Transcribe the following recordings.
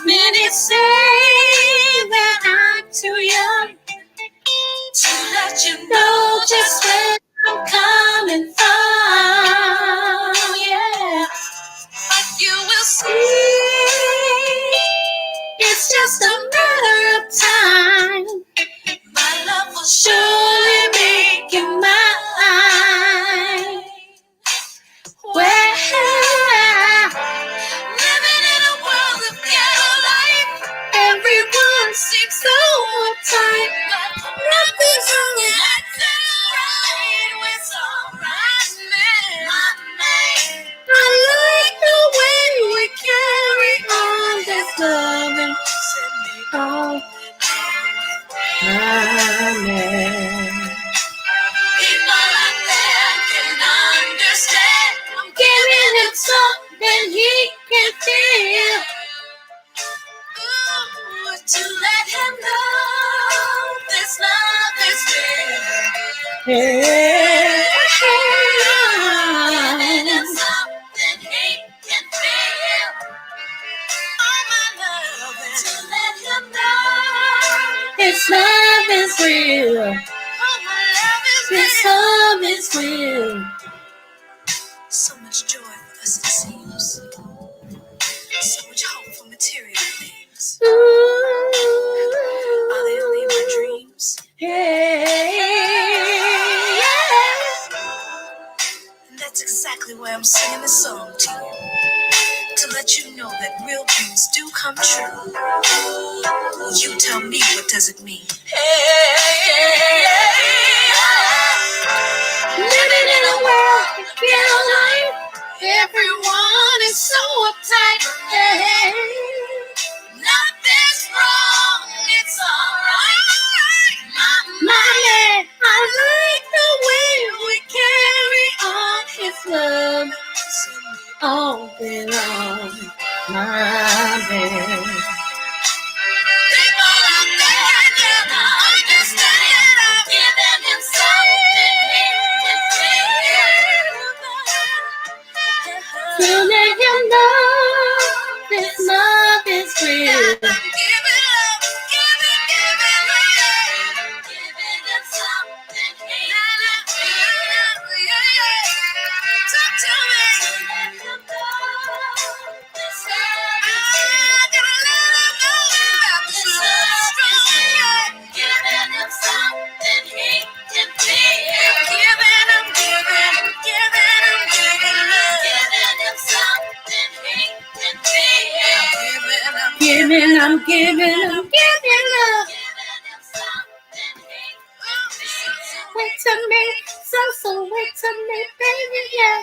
Many say that I'm too young to let you know just where I'm coming from. Yeah, but you will see, it's just a matter of time. My love will surely make you mine. Well, living in a world of ghetto life, everyone seems so uptight, but nothing's right. It's alright, man. I like the way we carry on this loving. Oh, man. People out there can understand. I'm giving him something he can feel. Ooh, to let him know this love is real. Yeah. Giving him something he can feel. All my love is to let him know this love is real. This love is real. So much joy for us it seems. So much hope for material things. Are they only my dreams? Yeah. And that's exactly why I'm singing this song to you. To let you know that real dreams do come true. You tell me, what does it mean? Living in a world of ghetto life, everyone is so uptight. Hey, nothing's wrong, it's alright. My man, I like the way we carry on his love. All day long, my man. People out there never understand. I'm giving him something he can feel. To let him know this love is real. Give it love, give it love. Giving him something he can feel. Talk to me. I'm giving love. Wait to me, so wait to me, baby, yeah.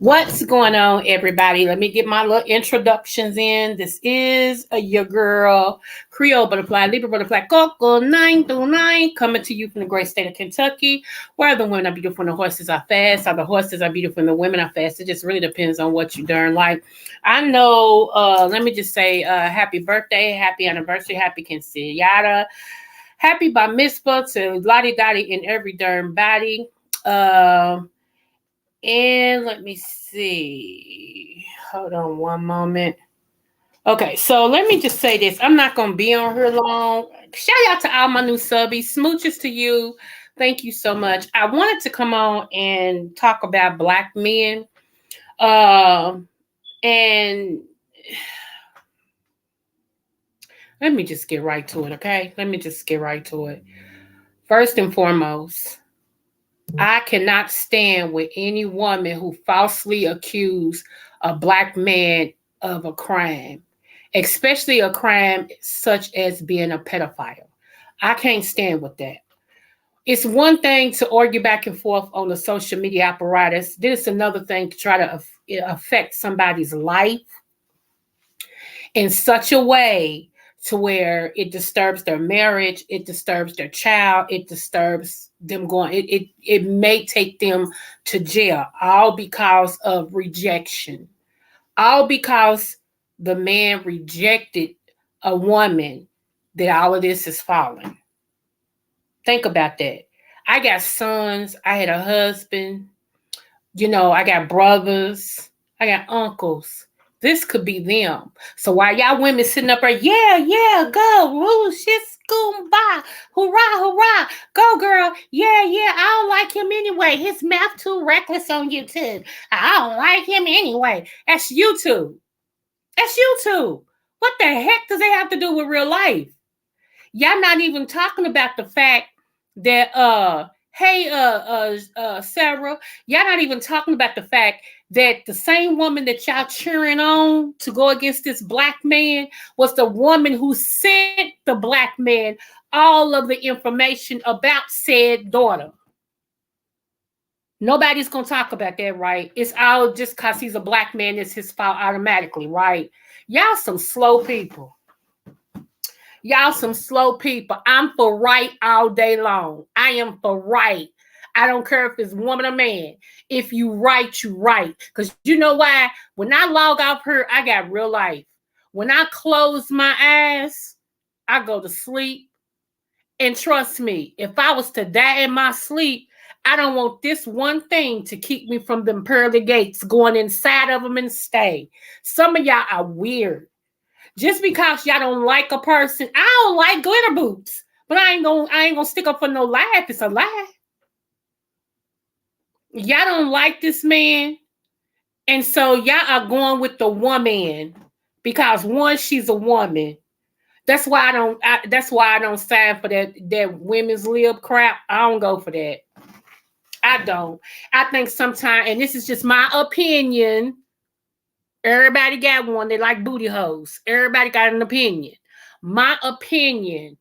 What's going on, everybody? Let me get my little introductions in. This is your girl, Creole Butterfly, Libra Butterfly, Coco 929, coming to you from the great state of Kentucky, where the women are beautiful and the horses are fast, or the horses are beautiful and the women are fast. It just really depends on what you darn like. I know, let me just say happy birthday, happy anniversary, happy quinceañera, happy bar mitzvah to Lottie Dottie in every darn body. And let me see. Hold on one moment. Okay, so let me just say this. I'm not going to be on here long. Shout out to all my new subbies. Smooches to you. Thank you so much. I wanted to come on and talk about Black men. And let me just get right to it, okay? Let me just get right to it. First and foremost, I cannot stand with any woman who falsely accused a Black man of a crime, especially a crime such as being a pedophile. I can't stand with that. It's one thing to argue back and forth on the social media apparatus. Then it's another thing to try to affect somebody's life in such a way to where it disturbs their marriage, it disturbs their child, it disturbs them going, it may take them to jail, all because of rejection, all because the man rejected a woman that all of this is falling. Think about that. I got sons. I had a husband. I got brothers. I got uncles. This could be them. So while y'all women sitting up there, yeah, yeah, go, woo, shit, scoom, bye, hurrah, hurrah, go, girl, yeah, yeah, I don't like him anyway. His mouth too reckless on YouTube. I don't like him anyway. That's YouTube. That's YouTube. What the heck does it have to do with real life? Y'all not even talking about the fact that hey Sarah, y'all not even talking about the fact that the same woman that y'all cheering on to go against this black man was the woman who sent the black man all of the information about said daughter. Nobody's gonna talk about that, right? It's all just because he's a black man, it's his fault automatically, right? Y'all some slow people. Y'all some slow people. I'm for right all day long. I am for right. I don't care if it's woman or man. If you right, you right. Because you know why? When I log off here, I got real life. When I close my eyes, I go to sleep. And trust me, if I was to die in my sleep, I don't want this one thing to keep me from them pearly gates going inside of them and stay. Some of y'all are weird. Just because y'all don't like a person, I don't like glitter boots, but I ain't gonna stick up for no lie if it's a lie. Y'all don't like this man, and so y'all are going with the woman because one, she's a woman. That's why I don't sign for that women's lib crap. I don't go for that. I don't. I think sometimes, and this is just my opinion. Everybody got one. They like booty hoes. Everybody got an opinion. My opinion,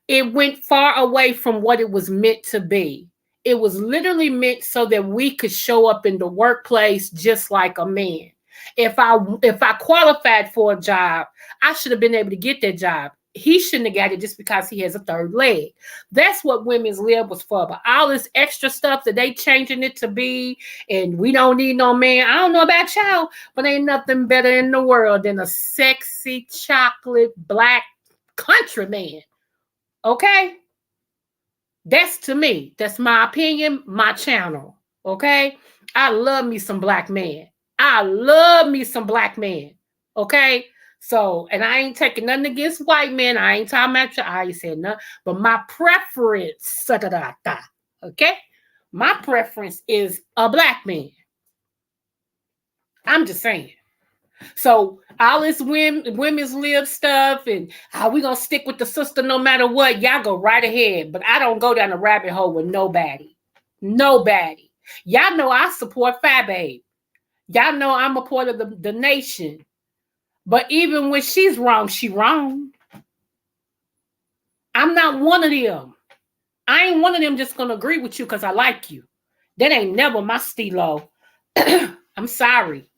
it went far away from what it was meant to be. It was literally meant so that we could show up in the workplace just like a man. If I qualified for a job, I should have been able to get that job. He shouldn't have got it just because he has a third leg. That's what women's lib was for. But all this extra stuff that they changing it to be, and we don't need no man. I don't know about y'all, but ain't nothing better in the world than a sexy chocolate black country man. Okay? That's to me. That's my opinion, my channel. Okay? I love me some black man. I love me some black man. Okay? So, and I ain't taking nothing against white men. I ain't talking about you. I ain't said nothing. But my preference, okay? My preference is a black man. I'm just saying. So all this women's lib stuff and how we gonna stick with the sister no matter what, y'all go right ahead. But I don't go down the rabbit hole with nobody. Nobody. Y'all know I support Fat Babe. Y'all know I'm a part of the nation. But even when she's wrong, she wrong. I'm not one of them. I ain't one of them just gonna agree with you because I like you. That ain't never my stilo. I'm sorry.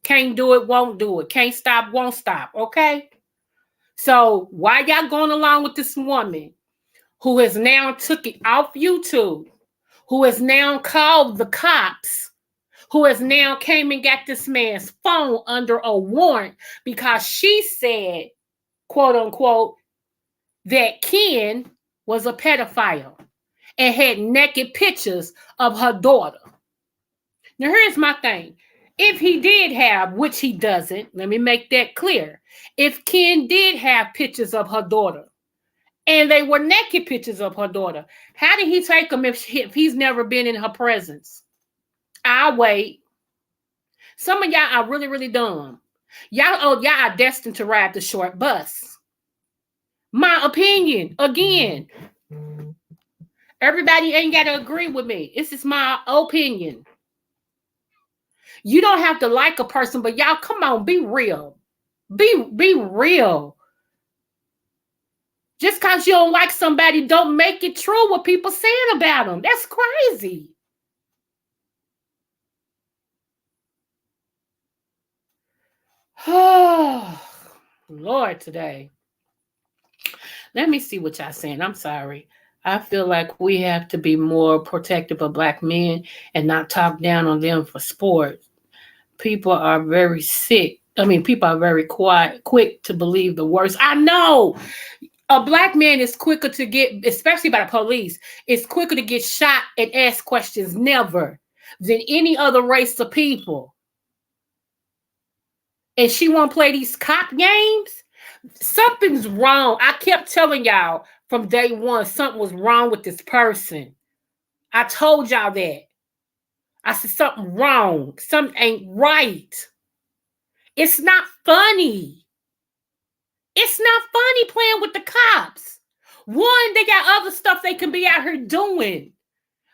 Can't do it, won't do it. Can't stop, won't stop. Okay? So why y'all going along with this woman who has now took it off YouTube, who has now called the cops, who has now came and got this man's phone under a warrant because she said, quote unquote, that Ken was a pedophile and had naked pictures of her daughter. Now, here's my thing. If he did have, which he doesn't, let me make that clear. If Ken did have pictures of her daughter, and they were naked pictures of her daughter, how did he take them if he's never been in her presence? I'll wait. Some of y'all are really, really dumb. Y'all are destined to ride the short bus. My opinion, again. Everybody ain't got to agree with me. This is my opinion. You don't have to like a person, but y'all, come on, be real. Be real. Just because you don't like somebody, don't make it true what people saying about them. That's crazy. Oh, Lord, today. Let me see what y'all saying. I'm sorry. I feel like we have to be more protective of black men and not talk down on them for sport. People are very sick. People are very quick to believe the worst. I know. A black man is quicker to get, especially by the police, is quicker to get shot and ask questions never than any other race of people. And she won't play these cop games? Something's wrong. I kept telling y'all from day one, something was wrong with this person. I told y'all that. I said something wrong. Something ain't right. It's not funny. It's not funny playing with the cops. One, they got other stuff they can be out here doing.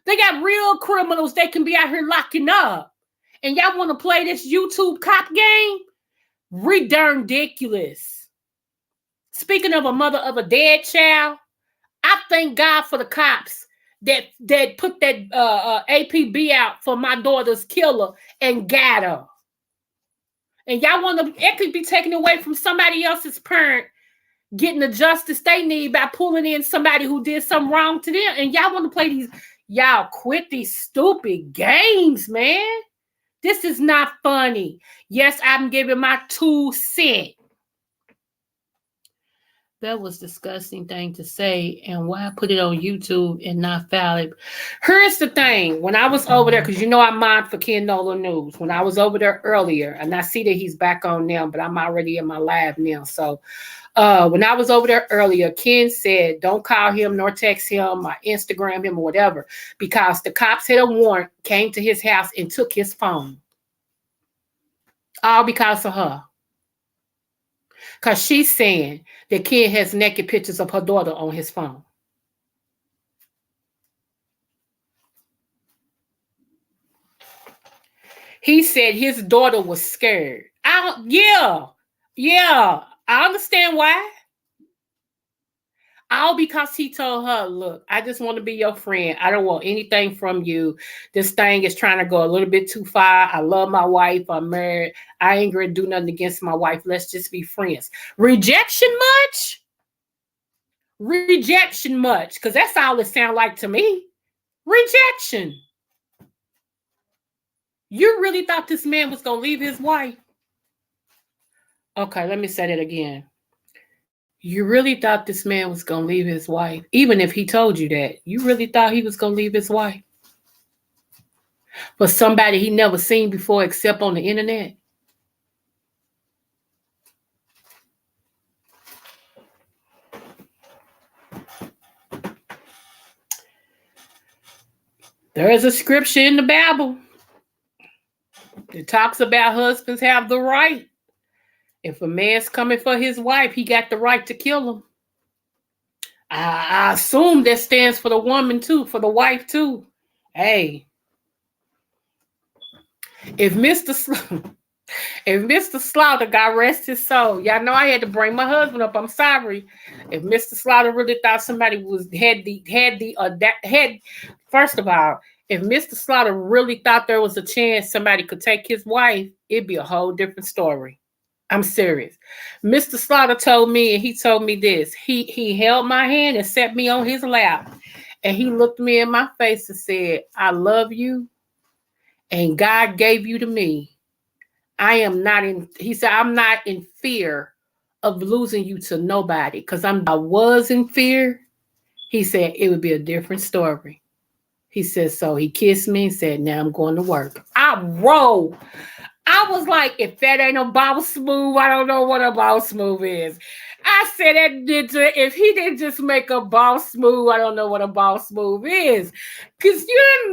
They got real criminals they can be out here locking up. And y'all want to play this YouTube cop game? Ridiculous. Speaking of a mother of a dead child, I thank God for the cops that put that APB out for my daughter's killer and got her. And y'all want to, it could be taken away from somebody else's parent getting the justice they need by pulling in somebody who did something wrong to them. And y'all want to play these, y'all quit these stupid games, man. This is not funny. Yes, I'm giving my 2 cents. That was a disgusting thing to say, and why I put it on YouTube and not file it. Here's the thing. When I was over there, because you know I mind for Ken Nola News. When I was over there earlier, and I see that he's back on now, but I'm already in my live now. So when I was over there earlier, Ken said, don't call him nor text him or Instagram him or whatever, because the cops had a warrant, came to his house and took his phone. All because of her. Because she's saying that Ken has naked pictures of her daughter on his phone. He said his daughter was scared. Yeah, I understand why. All because he told her, look, I just want to be your friend. I don't want anything from you. This thing is trying to go a little bit too far. I love my wife. I'm married. I ain't going to do nothing against my wife. Let's just be friends. Rejection much? Rejection much? Because that's all it sounds like to me. Rejection. You really thought this man was going to leave his wife? Okay, let me say that again. You really thought this man was going to leave his wife? Even if he told you that, you really thought he was going to leave his wife? For somebody he never seen before except on the internet? There is a scripture in the Bible that talks about husbands have the right. If a man's coming for his wife, he got the right to kill him. I assume that stands for the woman too, for the wife too. Hey, if Mr. Slaughter, God rest his soul, y'all know I had to bring my husband up. I'm sorry. If Mr. Slaughter really thought somebody had first of all, if Mr. Slaughter really thought there was a chance somebody could take his wife, it'd be a whole different story. I'm serious. Mr. Slaughter told me, and he told me this. He held my hand and set me on his lap. And he looked me in my face and said, I love you. And God gave you to me. He said, I'm not in fear of losing you to nobody. Because I was in fear. He said, it would be a different story. He said, so he kissed me and said, now I'm going to work. I rolled. I was like, if that ain't a boss move, I don't know what a boss move is. I said, if he didn't just make a boss move, I don't know what a boss move is. Because, okay,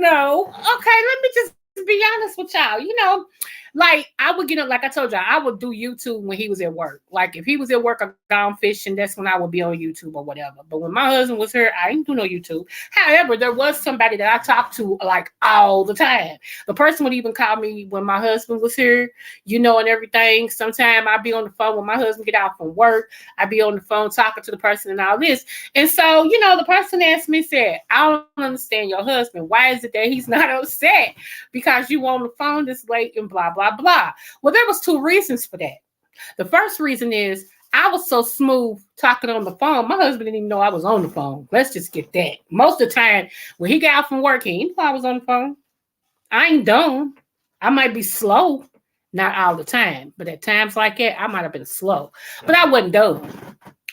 let me just be honest with y'all. Like I would get up, like I told y'all, I would do YouTube when he was at work. Like if he was at work or gone fishing, that's when I would be on YouTube or whatever. But when my husband was here, I didn't do no YouTube. However, there was somebody that I talked to like all the time. The person would even call me when my husband was here, and everything. Sometimes I'd be on the phone when my husband get out from work. I'd be on the phone talking to the person and all this. And so, the person asked me, said, I don't understand your husband. Why is it that he's not upset because you on the phone this late and blah, blah, blah. Well, there was 2 reasons for that. The first reason is I was so smooth talking on the phone. My husband didn't even know I was on the phone. Let's just get that. Most of the time when he got out from work, he didn't know I was on the phone. I ain't dumb. I might be slow. Not all the time. But at times like that, I might have been slow. But I wasn't dumb.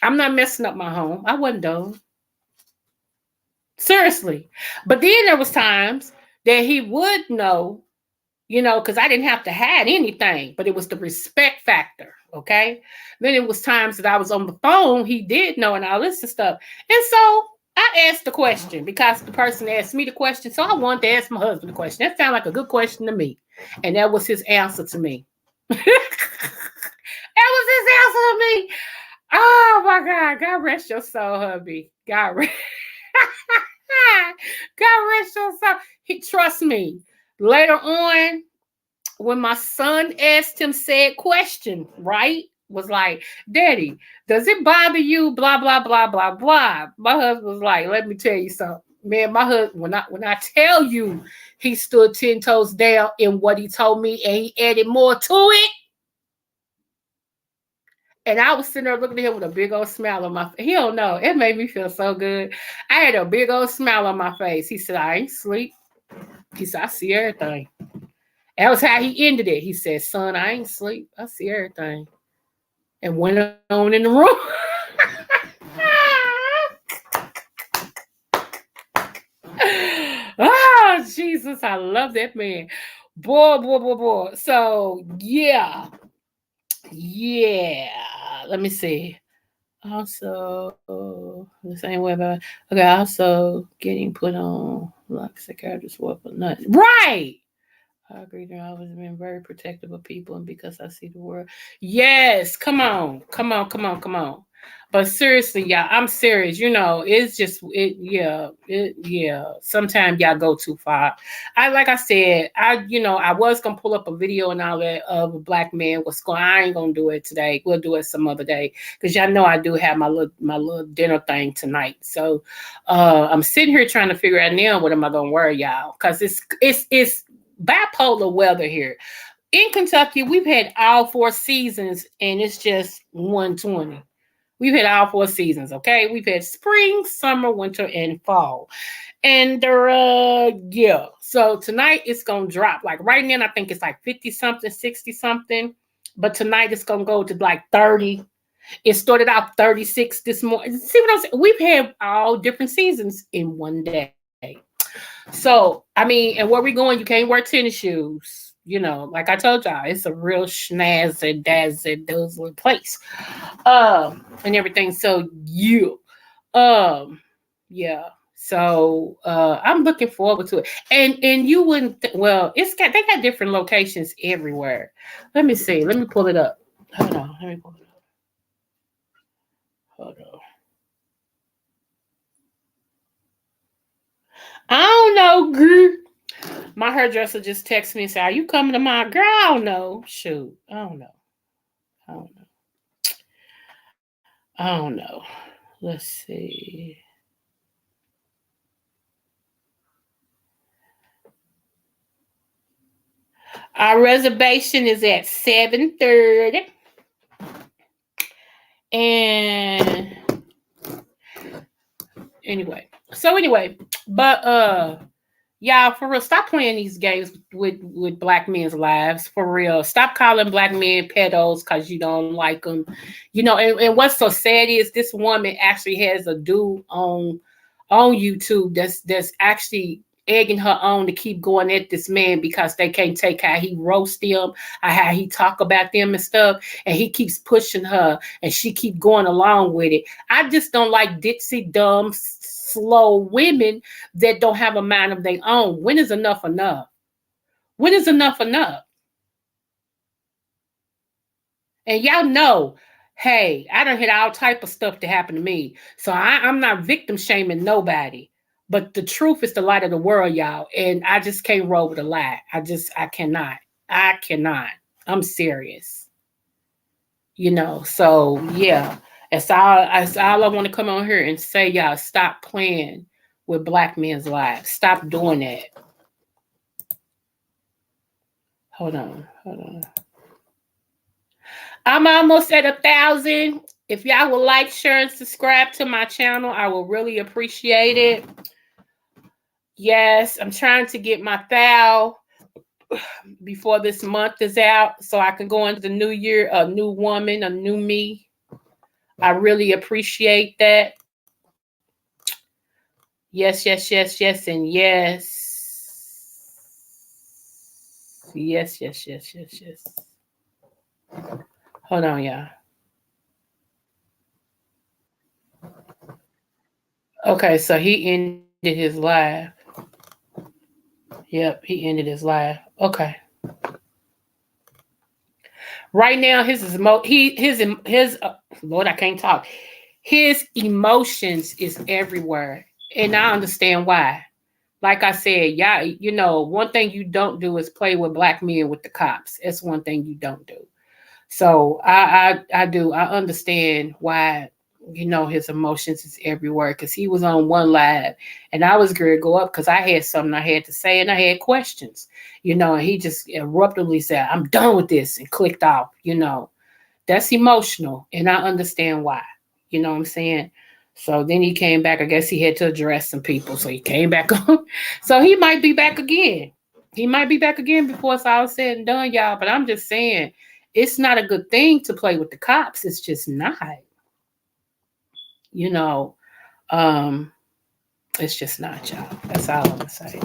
I'm not messing up my home. I wasn't dumb. Seriously. But then there was times that he would know, because I didn't have to hide anything, but it was the respect factor. Okay. Then it was times that I was on the phone, he did know and all this and stuff. And so I asked the question because the person asked me the question. So I wanted to ask my husband the question. That sounded like a good question to me. And that was his answer to me. That was his answer to me. Oh my God. God rest your soul, hubby. God rest. God rest your soul. He trust me. Later on, when my son asked him said question, right? Was like, Daddy, does it bother you? Blah, blah, blah, blah, blah. My husband was like, let me tell you something. Man, my husband, when I tell you he stood 10 toes down in what he told me and he added more to it. And I was sitting there looking at him with a big old smile on my face. He don't know. It made me feel so good. I had a big old smile on my face. He said, I ain't sleep. He said, I see everything. That was how he ended it. He said, son, I ain't sleep. I see everything. And went on in the room. Oh, Jesus. I love that man. Boy, boy, boy, boy. So, yeah. Yeah. Let me see. Also, the same way about okay. Also, getting put on like psychiatrist work or nothing. Right. I agree. They've always been very protective of people, and because I see the world. Yes, come on, come on, come on, come on. But seriously, y'all, I'm serious. It's just it. Yeah, yeah. Sometimes y'all go too far. Like I said, I was gonna pull up a video and all that of a black man. What's going? I ain't gonna do it today. We'll do it some other day because y'all know I do have my little dinner thing tonight. So, I'm sitting here trying to figure out now what am I gonna wear, y'all? Because it's bipolar weather here. In Kentucky, we've had all 4 seasons and it's just 120. We've had all 4 seasons, okay? We've had spring, summer, winter, and fall. And yeah. So tonight it's gonna drop. Like right now, I think it's like 50 something, 60 something. But tonight it's gonna go to like 30. It started out 36 this morning. See what I'm saying? We've had all different seasons in one day. So, I mean, and where we going, you can't wear tennis shoes. Like I told y'all, it's a real schnazzy, dazzy, dazzling place. And everything. So, um, yeah. So, I'm looking forward to it. And you wouldn't, well, they got different locations everywhere. Let me see. Let me pull it up. Hold on. Let me pull it up. Hold on. I don't know, girl. My hairdresser just texted me and said, are you coming to my girl? I don't know. Shoot. I don't know. I don't know. I don't know. Let's see. Our reservation is at 7:30. And anyway, but y'all, for real, stop playing these games with black men's lives. For real, stop calling black men pedos because you don't like them. And what's so sad is this woman actually has a dude on YouTube that's actually egging her on to keep going at this man because they can't take how he roast them, how he talk about them and stuff, and he keeps pushing her, and she keep going along with it. I just don't like ditzy, dumb, slow women that don't have a mind of their own. When is enough enough? When is enough enough? And y'all know, hey, I done had all type of stuff to happen to me. So I'm not victim shaming nobody. But the truth is the light of the world, y'all. And I just can't roll with a lie. I cannot. I cannot. I'm serious. So yeah. That's all I want to come on here and say, y'all, stop playing with black men's lives. Stop doing that. Hold on. Hold on. I'm almost at 1,000. If y'all would like, share, and subscribe to my channel, I will really appreciate it. Yes, I'm trying to get my thou before this month is out so I can go into the new year, a new woman, a new me. I really appreciate that. Yes, yes, yes, yes, and yes. Yes, yes, yes, yes, yes. Hold on, y'all. Okay, so he ended his live. Yep, he ended his live. Okay. Right now, Lord, I can't talk. His emotions is everywhere, and I understand why. Like I said, yeah, one thing you don't do is play with black men with the cops. That's one thing you don't do. So I understand why his emotions is everywhere because he was on one live and I was going to go up because I had something I had to say and I had questions, and he just abruptly said, "I'm done with this," and clicked off. That's emotional and I understand why. You know what I'm saying? So then he came back. I guess he had to address some people. So he came back on. So he might be back again. He might be back again before it's all said and done, y'all. But I'm just saying, it's not a good thing to play with the cops. It's just not. You know, um, it's just not, y'all. That's all I'm gonna say.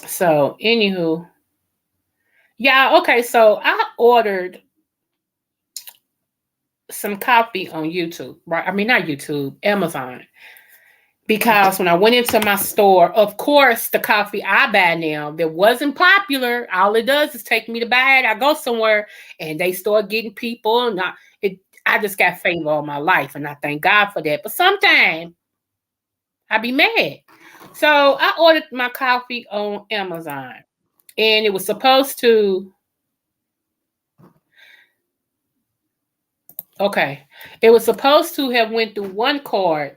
So, anywho, yeah, okay. So I ordered some coffee on YouTube, right? I mean, not YouTube, Amazon. Because when I went into my store, of course, the coffee I buy now that wasn't popular, all it does is take me to buy it. I go somewhere and they start getting people, and I just got favor all my life, and I thank God for that. But sometimes I be mad. So I ordered my coffee on Amazon, and it was supposed to. Okay. It was supposed to have went through one card.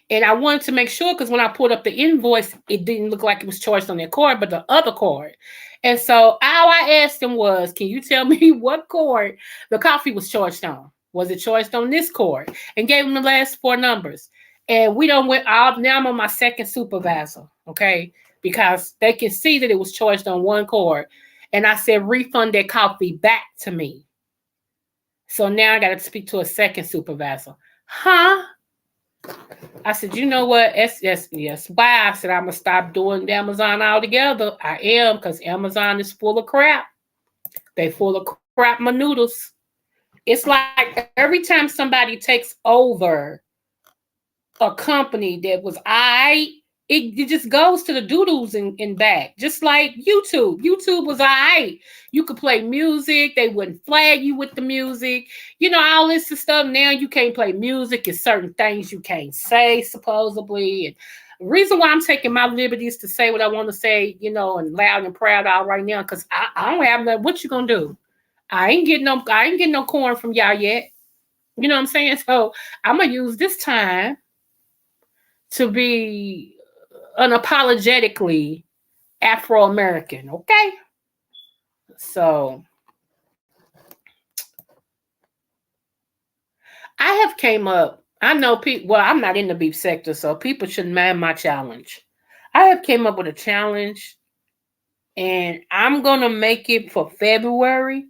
And I wanted to make sure because when I pulled up the invoice, it didn't look like it was charged on that card, but the other card. And so all I asked him was, "Can you tell me what card the coffee was charged on? Was it charged on this card?" And gave him the last four numbers. And we don't went out. Now I'm on my second supervisor, okay? Because they can see that it was charged on one card. And I said, refund that coffee back to me. So now I got to speak to a second supervisor. Huh? I said, you know what? Yes. Why? I said, I'm going to stop doing Amazon altogether. I am because Amazon is full of crap. They full of crap my noodles. It's like every time somebody takes over a company that was it just goes to the doodles and back. Just like YouTube. YouTube was You could play music. They wouldn't flag you with the music. All this stuff. Now you can't play music and certain things you can't say, supposedly. And the reason why I'm taking my liberties to say what I want to say, and loud and proud out right now, because I don't have nothing. What you gonna do? I ain't getting no corn from y'all yet. You know what I'm saying? So I'm gonna use this time to be unapologetically Afro American, okay? So I have came up. I know people. Well, I'm not in the beef sector, so people shouldn't mind my challenge. I have came up with a challenge, and I'm gonna make it for February.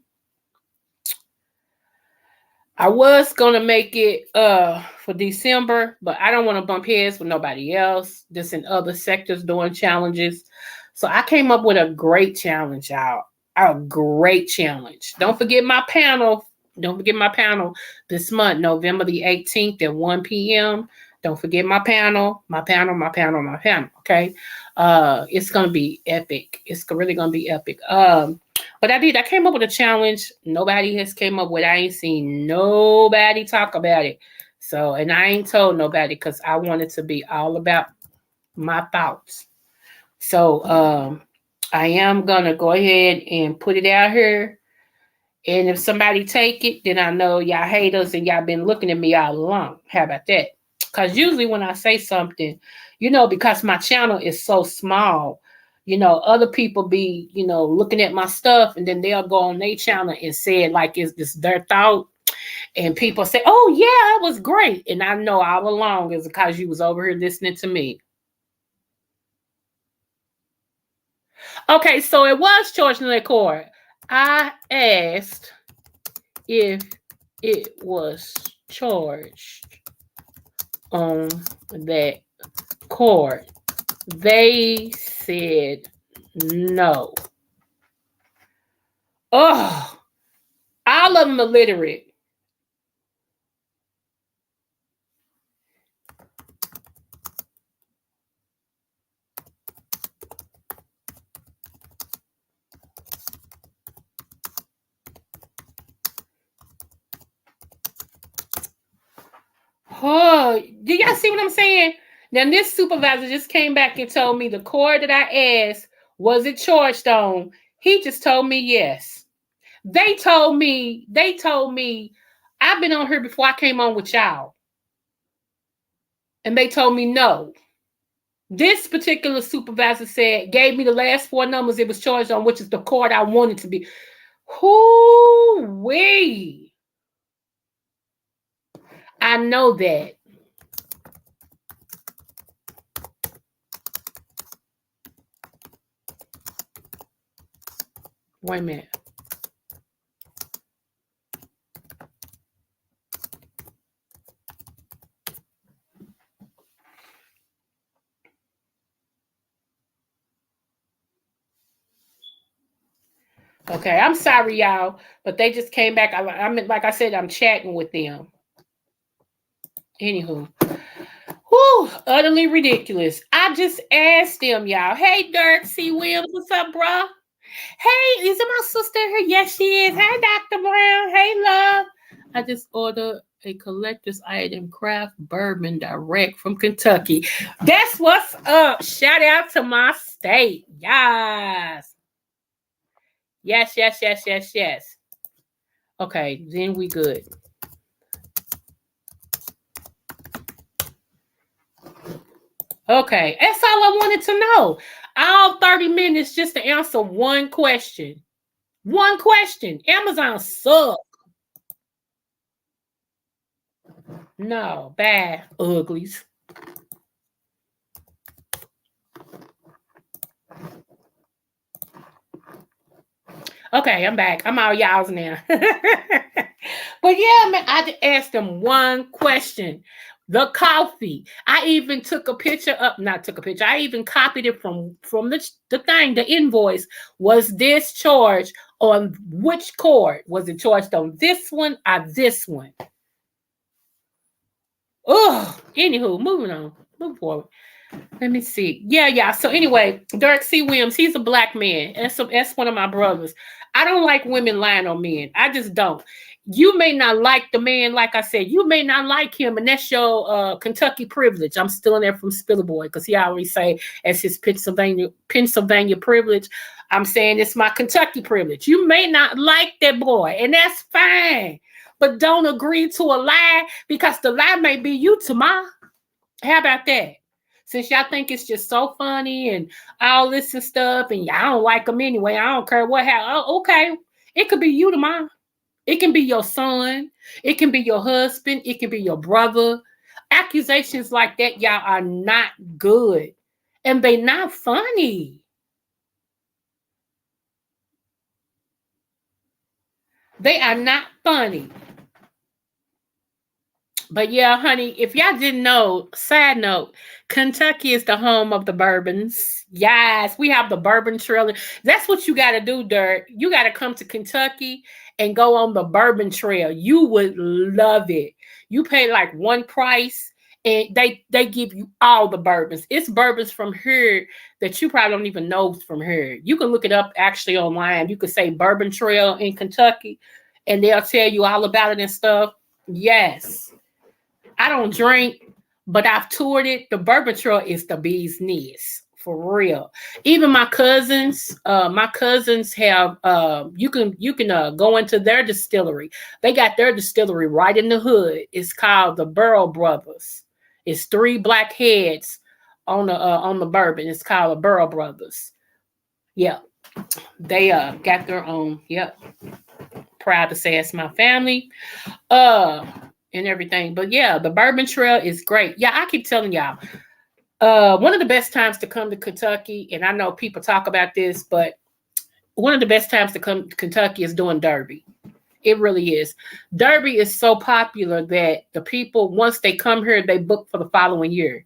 I was gonna make it for December, but I don't want to bump heads with nobody else. Just in other sectors doing challenges. So I came up with a great challenge, y'all. A great challenge. Don't forget my panel. Don't forget my panel this month, November the 18th at 1 p.m. Don't forget my panel, my panel, my panel, my panel. Okay. It's gonna be epic. It's really gonna be epic. But I came up with a challenge nobody has came up with. I ain't seen nobody talk about it. So, and I ain't told nobody because I want it to be all about my thoughts. So, I am gonna go ahead and put it out here. And if somebody take it, then I know y'all haters and y'all been looking at me all along. How about that? Because usually when I say something, because my channel is so small, other people be, looking at my stuff and then they'll go on their channel and say it like it's their thought. And people say, "Oh, yeah, it was great." And I know all along is because you was over here listening to me. Okay, so it was charged in the court. I asked if it was charged on that court. They said no. Oh, all of them illiterate. Oh, do y'all see what I'm saying? Now, this supervisor just came back and told me the court that I asked, was it charged on? He just told me yes. They told me, I've been on here before I came on with y'all. And they told me no. This particular supervisor gave me the last four numbers it was charged on, which is the court I wanted to be. Whoo-wee. I know that. Wait a minute. Okay, I'm sorry, y'all, but they just came back. I'm like I said, I'm chatting with them. Anywho, whoo, utterly ridiculous. I just asked them, y'all. Hey, Dirk C. Williams, what's up, bro? Hey, is it my sister here? Yes, she is. Hey, Dr. Brown. Hey, love. I just ordered a collector's item, craft bourbon, direct from Kentucky. That's what's up. Shout out to my state. Yes. Yes, yes, yes, yes, yes. Okay, then we good. Okay, that's all I wanted to know. All 30 minutes just to answer one question. One question. Amazon sucks. No, bad uglies. Okay, I'm back. I'm all y'all's now. But yeah, man, I asked them one question. The coffee. I even took a picture up, not took a picture. I even copied it from the thing, the invoice. Was this charged on which cord? Was it charged on this one or this one? Oh, anywho, moving on. Move forward. Let me see. Yeah. So anyway, Dirk C. Williams, he's a black man. That's one of my brothers. I don't like women lying on men. I just don't. You may not like the man, like I said, you may not like him, and that's your Kentucky privilege. I'm stealing that from Spillerboy because he always say as his Pennsylvania privilege. I'm saying it's my Kentucky privilege. You may not like that boy, and that's fine. But don't agree to a lie because the lie may be you tomorrow. How about that? Since y'all think it's just so funny and all this and stuff, and y'all don't like them anyway, I don't care what happened. Oh, okay. It could be you tomorrow. It can be your son. It can be your husband. It can be your brother. Accusations like that, y'all, are not good. And they not funny. They are not funny. But yeah, honey, if y'all didn't know, side note, Kentucky is the home of the bourbons. Yes, we have the bourbon trail. That's what you got to do, Dirt. You got to come to Kentucky and go on the bourbon trail. You would love it. You pay like one price and they give you all the bourbons. It's bourbons from here that you probably don't even know from here. You can look it up actually online. You could say Bourbon Trail in Kentucky and they'll tell you all about it and stuff. Yes. I don't drink, but I've toured it. The bourbon trail is the bee's knees for real. Even my cousins have. You can go into their distillery. They got their distillery right in the hood. It's called the Burrow Brothers. It's three black heads on the bourbon. It's called the Burrow Brothers. Yeah, they got their own. Yep, proud to say it's my family. Uh and everything. But yeah, the bourbon trail is great. Yeah, I keep telling y'all, One of the best times to come to Kentucky, and I know people talk about this, but one of the best times to come to Kentucky is doing Derby. It really is. Derby is so popular that the people, once they come here, they book for the following year.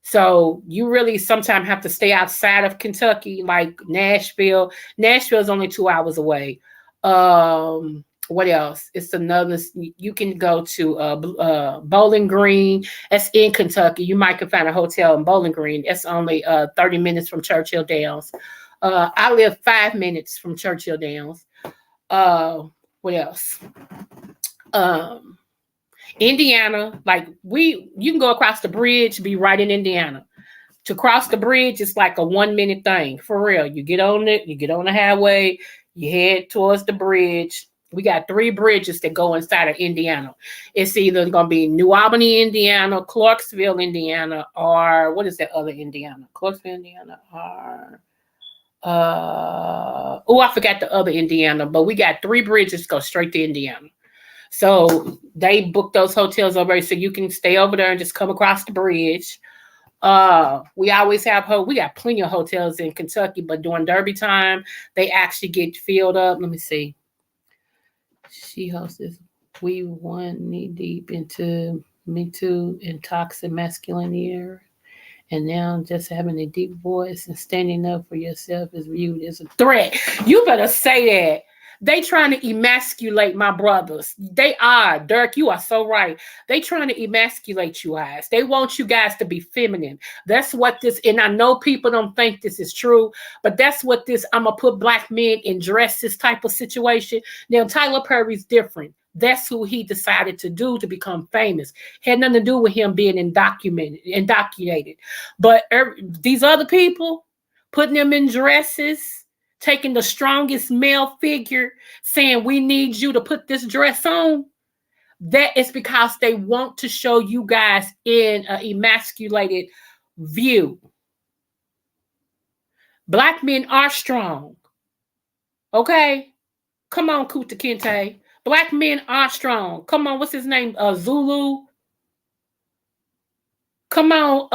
So you really sometimes have to stay outside of Kentucky, like Nashville. Nashville is only 2 hours away. What else? It's another. You can go to Bowling Green. That's in Kentucky. You might can find a hotel in Bowling Green. It's only 30 minutes from Churchill Downs. I live 5 minutes from Churchill Downs. What else? Um, Indiana, like you can go across the bridge, be right in Indiana. To cross the bridge, it's like a 1 minute thing. For real. You get on it, you get on the highway, you head towards the bridge. We got 3 bridges that go inside of Indiana. It's either going to be New Albany, Indiana, Clarksville, Indiana, or what is that other Indiana? Clarksville, Indiana, or I forgot the other Indiana, but we got 3 bridges go straight to Indiana. So they book those hotels over so you can stay over there and just come across the bridge. We always have we got plenty of hotels in Kentucky, but during Derby time, they actually get filled up. Let me see. She hosts this. We went knee deep into Me Too and toxic masculinity era. And now just having a deep voice and standing up for yourself is viewed as a threat. You better say that. They trying to emasculate my brothers. They are. Dirk, you are so right. They trying to emasculate you guys. They want you guys to be feminine. That's what this, and I know people don't think this is true, but that's what this, I'm going to put black men in dresses type of situation. Now, Tyler Perry's different. That's who he decided to do to become famous. Had nothing to do with him being indoctrinated. But these other people, putting them in dresses, taking the strongest male figure, saying we need you to put this dress on, that is because they want to show you guys in an emasculated view. Black men are strong. Okay? Come on, Kuta Kinte. Black men are strong. Come on, what's his name? Zulu. Come on,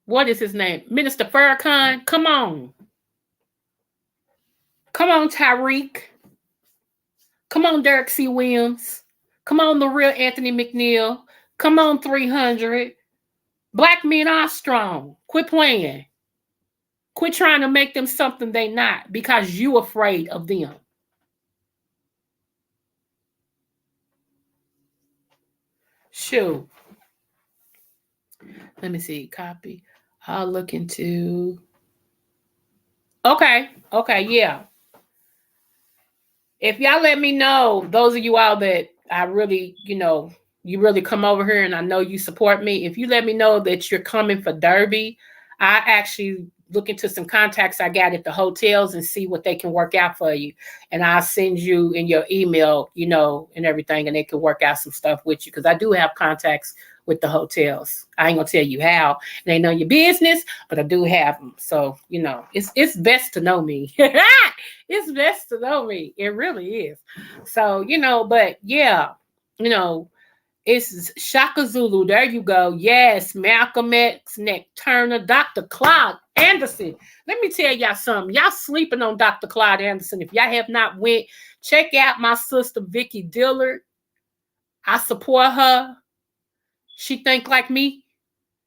what is his name? Minister Farrakhan. Come on. Come on, Tyreek. Come on, Derek C. Williams. Come on, the real Anthony McNeil. Come on, 300. Black men are strong. Quit playing. Quit trying to make them something they not because you afraid of them. Shoot. Let me see. Copy. I'll look into. Okay. Yeah. If y'all let me know, those of you all that I really, you really come over here and I know you support me. If you let me know that you're coming for Derby, I actually look into some contacts I got at the hotels and see what they can work out for you. And I'll send you in your email, and everything, and they can work out some stuff with you. Because I do have contacts with the hotels. I ain't gonna tell you how. It ain't none of your business, but I do have them. So, it's best to know me. It's best to know me. It really is. So, but yeah, it's Shaka Zulu. There you go. Yes, Malcolm X, Nick Turner, Dr. Claude Anderson. Let me tell y'all something. Y'all sleeping on Dr. Claude Anderson. If y'all have not went, check out my sister Vicky Dillard. I support her. She think like me.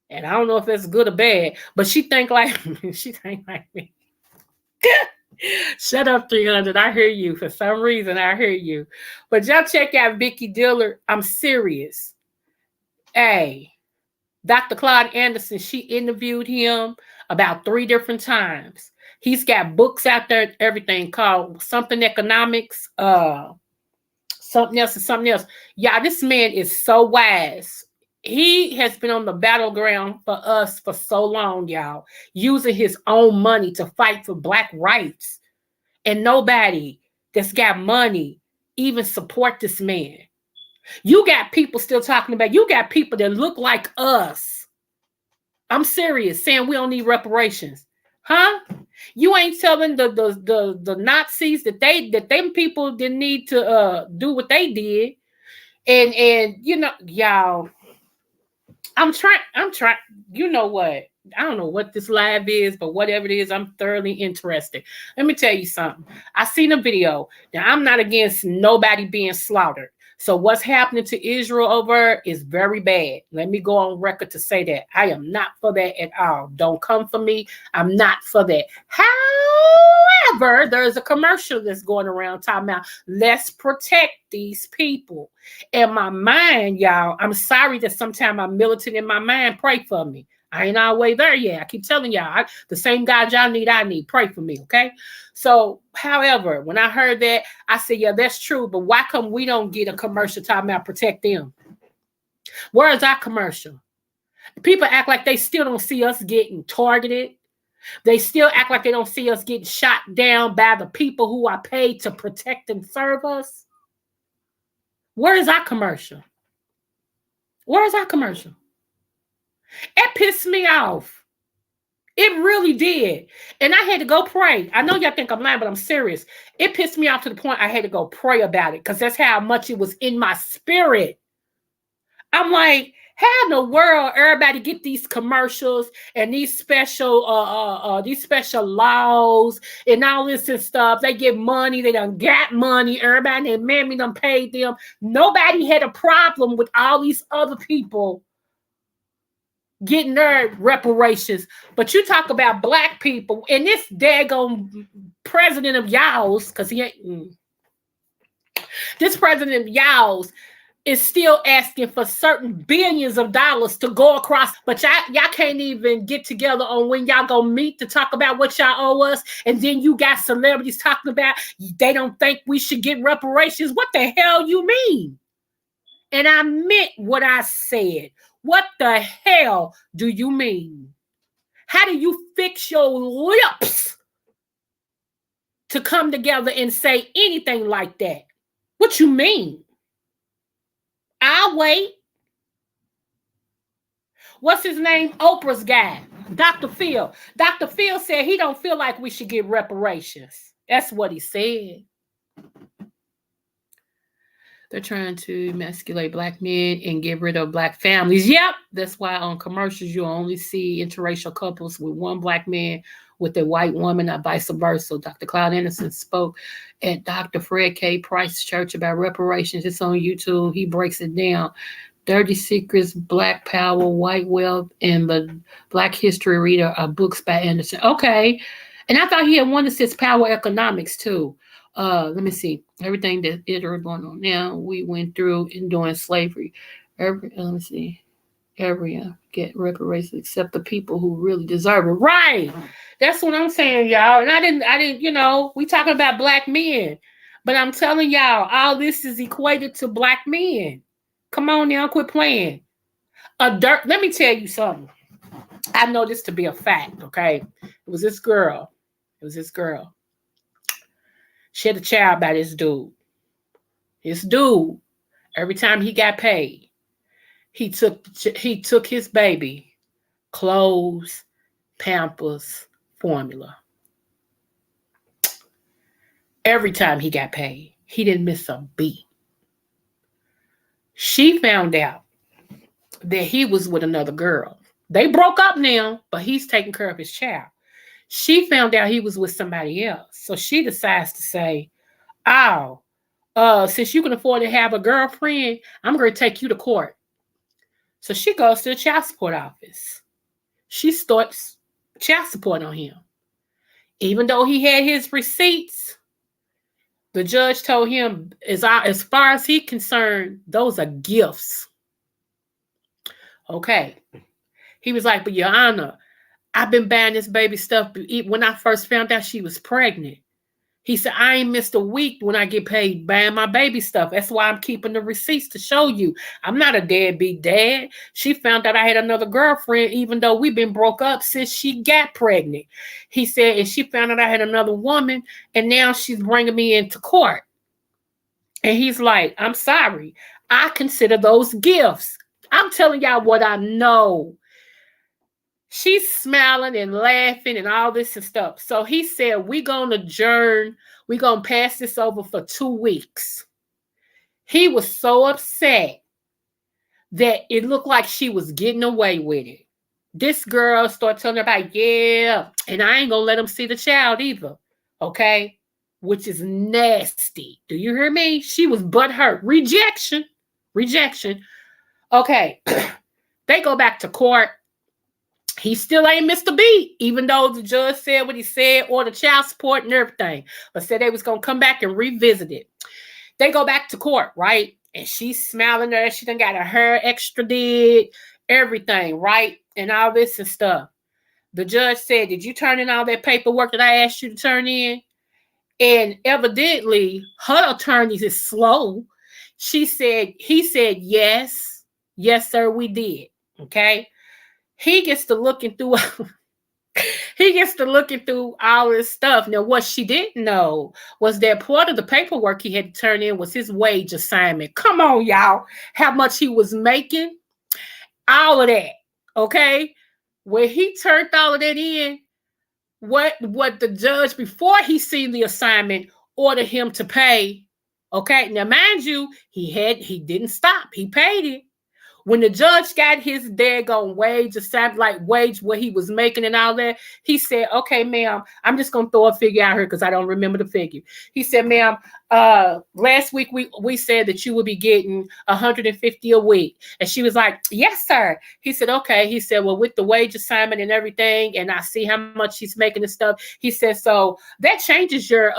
And I don't know if that's good or bad, but she think like me. Shut up, 300. I hear you. For some reason, I hear you. But y'all check out Vicky Dillard. I'm serious. Hey, Dr. Claude Anderson, she interviewed him about 3 different times. He's got books out there, everything called something economics, something else and something else. Yeah, this man is so wise. He has been on the battleground for us for so long, y'all, using his own money to fight for Black rights. And nobody that's got money even support this man. You got people still talking about, you got people that look like us. I'm serious, saying we don't need reparations. Huh? You ain't telling the Nazis that them people didn't need to do what they did. And you know, y'all, I'm trying, you know what? I don't know what this live is, but whatever it is, I'm thoroughly interested. Let me tell you something. I seen a video. Now, I'm not against nobody being slaughtered. So what's happening to Israel over is very bad. Let me go on record to say that. I am not for that at all. Don't come for me. I'm not for that. However, there's a commercial that's going around talking about let's protect these people. In my mind, y'all, I'm sorry that sometimes I'm militant in my mind. Pray for me. I ain't always there yet. I keep telling y'all, the same God y'all need, I need. Pray for me, okay? So, however, when I heard that, I said, yeah, that's true. But why come we don't get a commercial talking about protect them? Where is our commercial? People act like they still don't see us getting targeted. They still act like they don't see us getting shot down by the people who are paid to protect and serve us. Where is our commercial? Where is our commercial? It pissed me off. It really did. And I had to go pray. I know y'all think I'm lying, but I'm serious. It pissed me off to the point I had to go pray about it because that's how much it was in my spirit. I'm like, how in the world everybody get these commercials and these special laws and all this and stuff? They get money, they done got money, everybody and mammy done paid them. Nobody had a problem with all these other people getting their reparations. But you talk about black people and this daggone president of y'all's, because he ain't this president of y'all's is still asking for certain billions of dollars to go across, but y'all can't even get together on when y'all gonna meet to talk about what y'all owe us. And then you got celebrities talking about they don't think we should get reparations. What the hell you mean? And I meant what I said. What the hell do you mean? How do you fix your lips to come together and say anything like that? What you mean? I'll wait. What's his name? Oprah's guy, Dr. Phil. Dr. Phil said he don't feel like we should get reparations. That's what he said. They're trying to emasculate black men and get rid of black families. Yep. That's why on commercials you only see interracial couples with one black man with a white woman, or vice versa. Dr. Cloud Anderson spoke at Dr. Fred K. Price's church about reparations. It's on YouTube. He breaks it down. Dirty Secrets, Black Power, White Wealth, and the Black History Reader are books by Anderson. Okay. And I thought he had one that says Power Economics too. Let me see. Everything that is going on now, we went through in doing slavery. Let me see. Every get reparations except the people who really deserve it. Right. That's what I'm saying, y'all. And I didn't, we talking about black men. But I'm telling y'all, all this is equated to black men. Come on now, quit playing. Let me tell you something. I know this to be a fact, okay? It was this girl. She had a child by this dude. This dude, every time he got paid, he took his baby clothes, Pampers, formula. Every time he got paid, he didn't miss a beat. She found out that he was with another girl. They broke up now, but he's taking care of his child. She found out he was with somebody else. So she decides to say, oh, since you can afford to have a girlfriend, I'm going to take you to court. So she goes to the child support office. She starts child support on him. Even though he had his receipts, the judge told him, as far as he's concerned, those are gifts. Okay. He was like, but Your Honor, I've been buying this baby stuff. When I first found out she was pregnant, he said, I ain't missed a week when I get paid buying my baby stuff. That's why I'm keeping the receipts to show you. I'm not a deadbeat dad. She found out I had another girlfriend, even though we've been broke up since she got pregnant. He said, and she found out I had another woman, and now she's bringing me into court. And he's like, I'm sorry. I consider those gifts. I'm telling y'all what I know. She's smiling and laughing and all this and stuff. So he said, we're going to adjourn. We're going to pass this over for 2 weeks. He was so upset that it looked like she was getting away with it. This girl started telling her about, yeah, and I ain't gonna let him see the child either. Okay? Which is nasty. Do you hear me? She was butthurt. Rejection. Rejection. Okay. They go back to court. He still ain't missed a beat, even though the judge said what he said, or the child support and everything. But said they was gonna come back and revisit it. They go back to court, right? And she's smiling there. She done got her hair extra did, everything, right? And all this and stuff. The judge said, did you turn in all that paperwork that I asked you to turn in? And evidently, her attorney is slow. He said, yes. Yes, sir, we did. Okay. He gets to looking through all this stuff. Now, what she didn't know was that part of the paperwork he had to turn in was his wage assignment. Come on, y'all. How much he was making. All of that. Okay. When he turned all of that in, what the judge, before he seen the assignment, ordered him to pay. Okay. Now, mind you, he didn't stop. He paid it. When the judge got his daggone wage, like wage, what he was making and all that, he said, okay, ma'am, I'm just going to throw a figure out here because I don't remember the figure. He said, ma'am, last week we said that you would be getting $150 a week. And she was like, yes, sir. He said, okay. He said, well, with the wage assignment and everything, and I see how much she's making and stuff. He said, so that changes your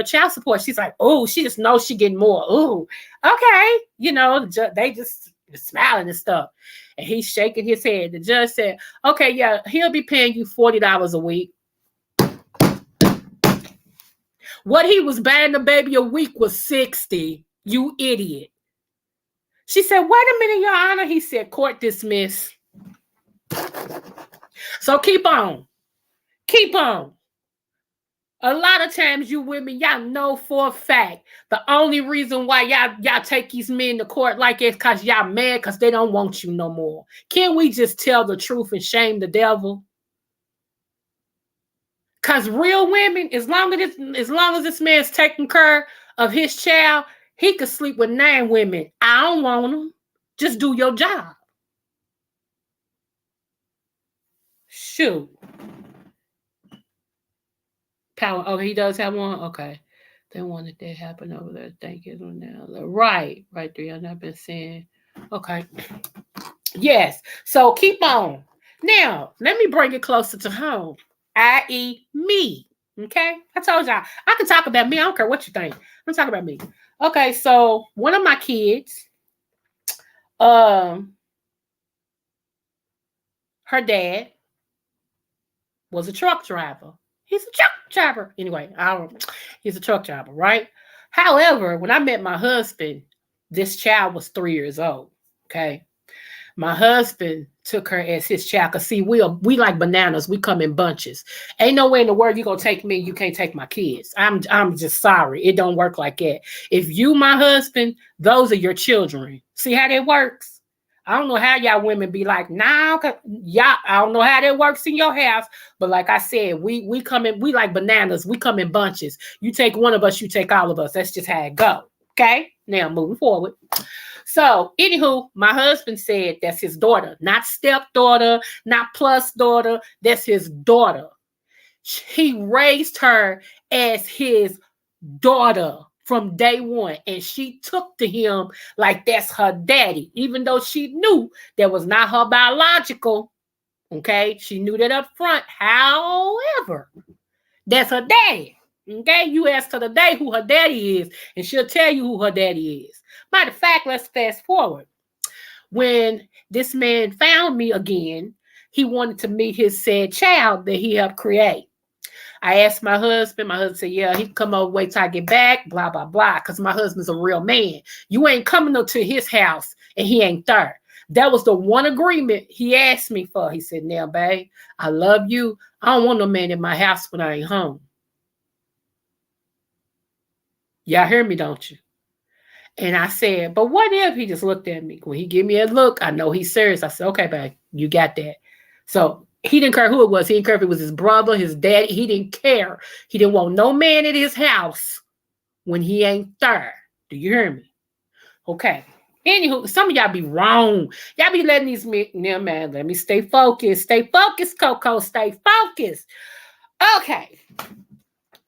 child support. She's like, oh, she just knows she getting more. Oh, okay. You know, they just smiling and stuff. And he's shaking his head. The judge said, okay, yeah, he'll be paying you $40 a week. What he was buying the baby a week was $60. You idiot. She said, wait a minute, Your Honor. He said, court dismissed. So keep on. Keep on. A lot of times you women, y'all know for a fact the only reason why y'all take these men to court like this because y'all mad because they don't want you no more. Can't we just tell the truth and shame the devil? Because real women, as long as this man's taking care of his child, he could sleep with 9 women. I don't want him. Just do your job. Shoot. Power. Oh, he does have one? Okay. They wanted that happen over there. Thank you. Now. Right there. I've not been saying. Okay. Yes. So keep on. Now, let me bring it closer to home, i.e. me. Okay? I told y'all, I can talk about me. I don't care what you think. I'm talking about me. Okay, so one of my kids, her dad was a truck driver. He's a truck driver. Anyway, he's a truck driver, right? However, when I met my husband, this child was 3 years old. Okay. My husband took her as his child. Cause see, we like bananas. We come in bunches. Ain't no way in the world you're gonna take me. You can't take my kids. I'm just sorry. It don't work like that. If you my husband, those are your children. See how that works? I don't know how y'all women be like, nah, y'all, I don't know how that works in your house. But like I said, we come in, we like bananas. We come in bunches. You take one of us, you take all of us. That's just how it go. Okay? Now moving forward. So, anywho, my husband said that's his daughter, not stepdaughter, not plus daughter. That's his daughter. He raised her as his daughter from day one, and she took to him like that's her daddy, even though she knew that was not her biological. Okay, she knew that up front. However, that's her daddy. Okay, you ask her today who her daddy is, and she'll tell you who her daddy is. Matter of fact, let's fast forward. When this man found me again, he wanted to meet his said child that he helped create. I asked my husband said, yeah, he can come over, wait till I get back, blah, blah, blah, because my husband's a real man. You ain't coming up to his house and he ain't there. That was the one agreement he asked me for. He said, now, babe, I love you. I don't want no man in my house when I ain't home. Y'all hear me, don't you? And I said, but what if he just looked at me? When he give me a look, I know he's serious. I said, okay, babe, you got that. So he didn't care who it was. He didn't care if it was his brother, his daddy. He didn't care. He didn't want no man at his house when he ain't there. Do you hear me? Okay. Anywho, some of y'all be wrong. Y'all be letting these men, yeah, man, let me stay focused. Stay focused, Coco. Stay focused. Okay.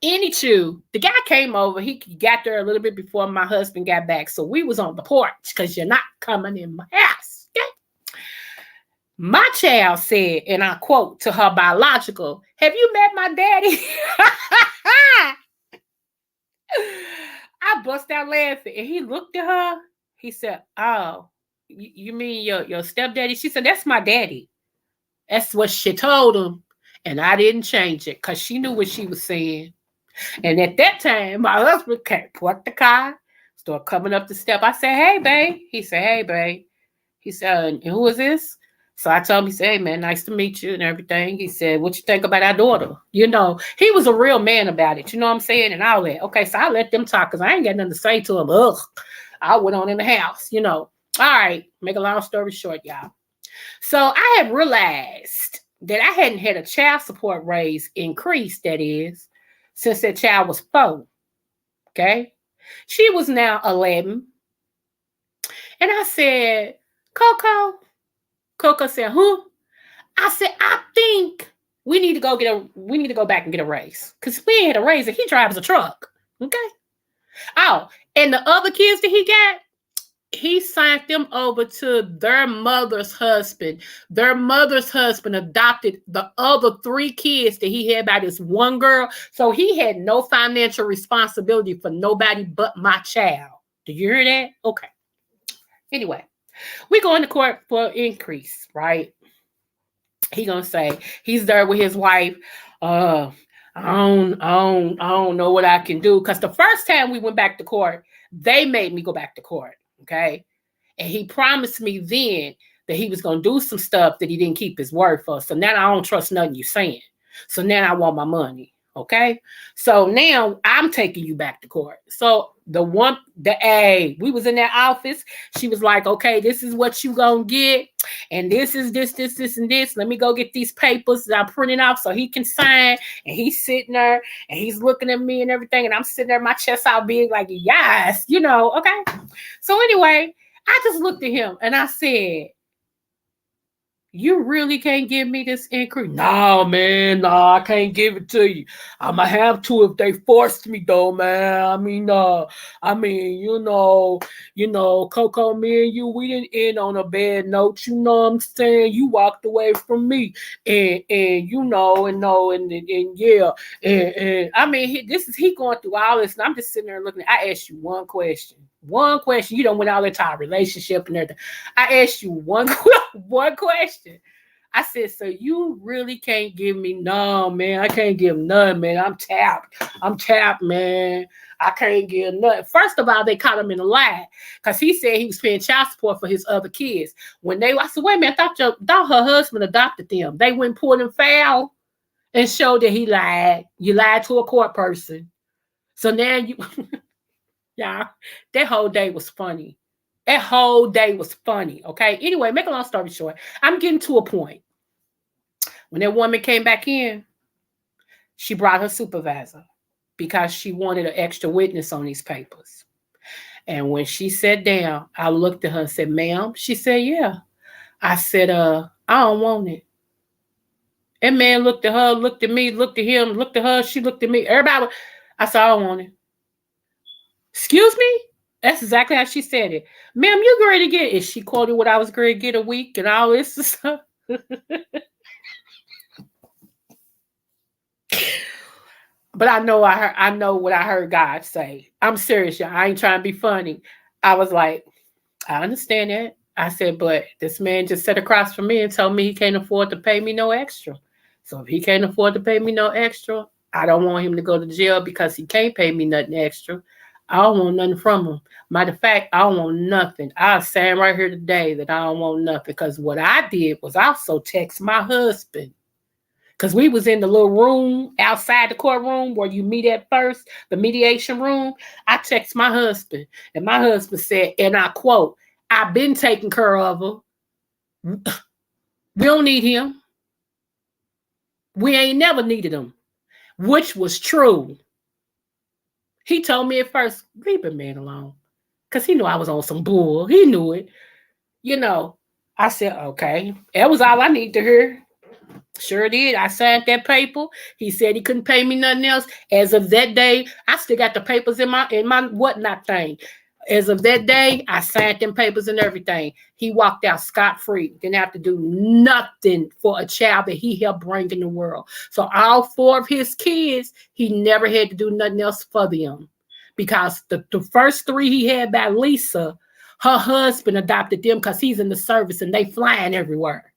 Anywho, the guy came over. He got there a little bit before my husband got back. So we was on the porch because you're not coming in my house. Okay? My child said, and I quote to her biological, have you met my daddy? I bust out laughing. And he looked at her. He said, oh, you mean your stepdaddy? She said, that's my daddy. That's what she told him. And I didn't change it because she knew what she was saying. And at that time, my husband came, parked the car, started coming up the step. I said, hey, babe. He said, hey, babe. He said, and who is this? So I told him, he said, hey, man, nice to meet you and everything. He said, what you think about our daughter? You know, he was a real man about it. You know what I'm saying? And all that. Okay, so I let them talk because I ain't got nothing to say to him. Ugh. I went on in the house, you know. All right, make a long story short, y'all. So I had realized that I hadn't had a child support raise increase, that is, since that child was 4. Okay. She was now 11. And I said, Coco said, huh? I said, I think we need to go back and get a raise. Because we ain't had a raise and he drives a truck. Okay. Oh, and the other kids that he got, he signed them over to their mother's husband. Their mother's husband adopted the other 3 kids that he had by this one girl. So he had no financial responsibility for nobody but my child. Do you hear that? Okay. Anyway, we go into court for increase, right? He gonna say he's there with his wife. I don't know what I can do. Because the first time we went back to court, they made me go back to court. Okay. And he promised me then that he was going to do some stuff that he didn't keep his word for. So now I don't trust nothing you're saying. So now I want my money. Okay. So now I'm taking you back to court. So we was in that office. She was like, okay, this is what you gonna get. And this is this, and this. Let me go get these papers that I'm printing off so he can sign. And he's sitting there and he's looking at me and everything. And I'm sitting there, my chest out big, like, yes, you know, okay. So anyway, I just looked at him and I said, you really can't give me this increase? No, man, no, I can't give it to you. I'ma have to if they forced me, though, man. Coco, me and you, we didn't end on a bad note. You know what I'm saying? You walked away from me, and you know, and yeah, and I mean, he going through all this, and I'm just sitting there looking. I asked you one question. One question. You don't went all into our relationship and everything. I asked you one question. I said, so you really can't give me? No, man, I can't give none, man. I'm tapped, man. I can't give nothing. First of all, they caught him in a lie because he said he was paying child support for his other kids. I said, wait a minute, I thought her husband adopted them. They went and pulled him foul and showed that he lied. You lied to a court person. So now you... Yeah, that whole day was funny. That whole day was funny. Okay. Anyway, make a long story short, I'm getting to a point. When that woman came back in, she brought her supervisor because she wanted an extra witness on these papers. And when she sat down, I looked at her and said, ma'am. She said, yeah. I said, I don't want it. That man looked at her, looked at me, looked at him, looked at her, she looked at me. Everybody, I said, I don't want it. Excuse me? That's exactly how she said it. Ma'am, you ready to get it? She quoted what I was going to get a week and all this stuff. But I know what I heard God say. I'm serious, y'all. I ain't trying to be funny. I was like, I understand that. I said, but this man just sat across from me and told me he can't afford to pay me no extra. So if he can't afford to pay me no extra, I don't want him to go to jail because he can't pay me nothing extra. I don't want nothing from him. Matter of fact, I don't want nothing. I'm saying right here today that I don't want nothing because what I did was also text my husband. Because we was in the little room outside the courtroom where you meet at first, the mediation room. I text my husband, and my husband said, and I quote, I've been taking care of her. We don't need him. We ain't never needed him, which was true. He told me at first, leave the man alone. because he knew I was on some bull. He knew it. You know, I said, okay. That was all I need to hear. Sure did. I signed that paper. He said he couldn't pay me nothing else. As of that day, I still got the papers in my whatnot thing. As of that day, I signed them papers and everything. He walked out scot-free. Didn't have to do nothing for a child that he helped bring in the world. So all four of his kids, he never had to do nothing else for them. Because the first three he had by Lisa, her husband adopted them because he's in the service and they flying everywhere.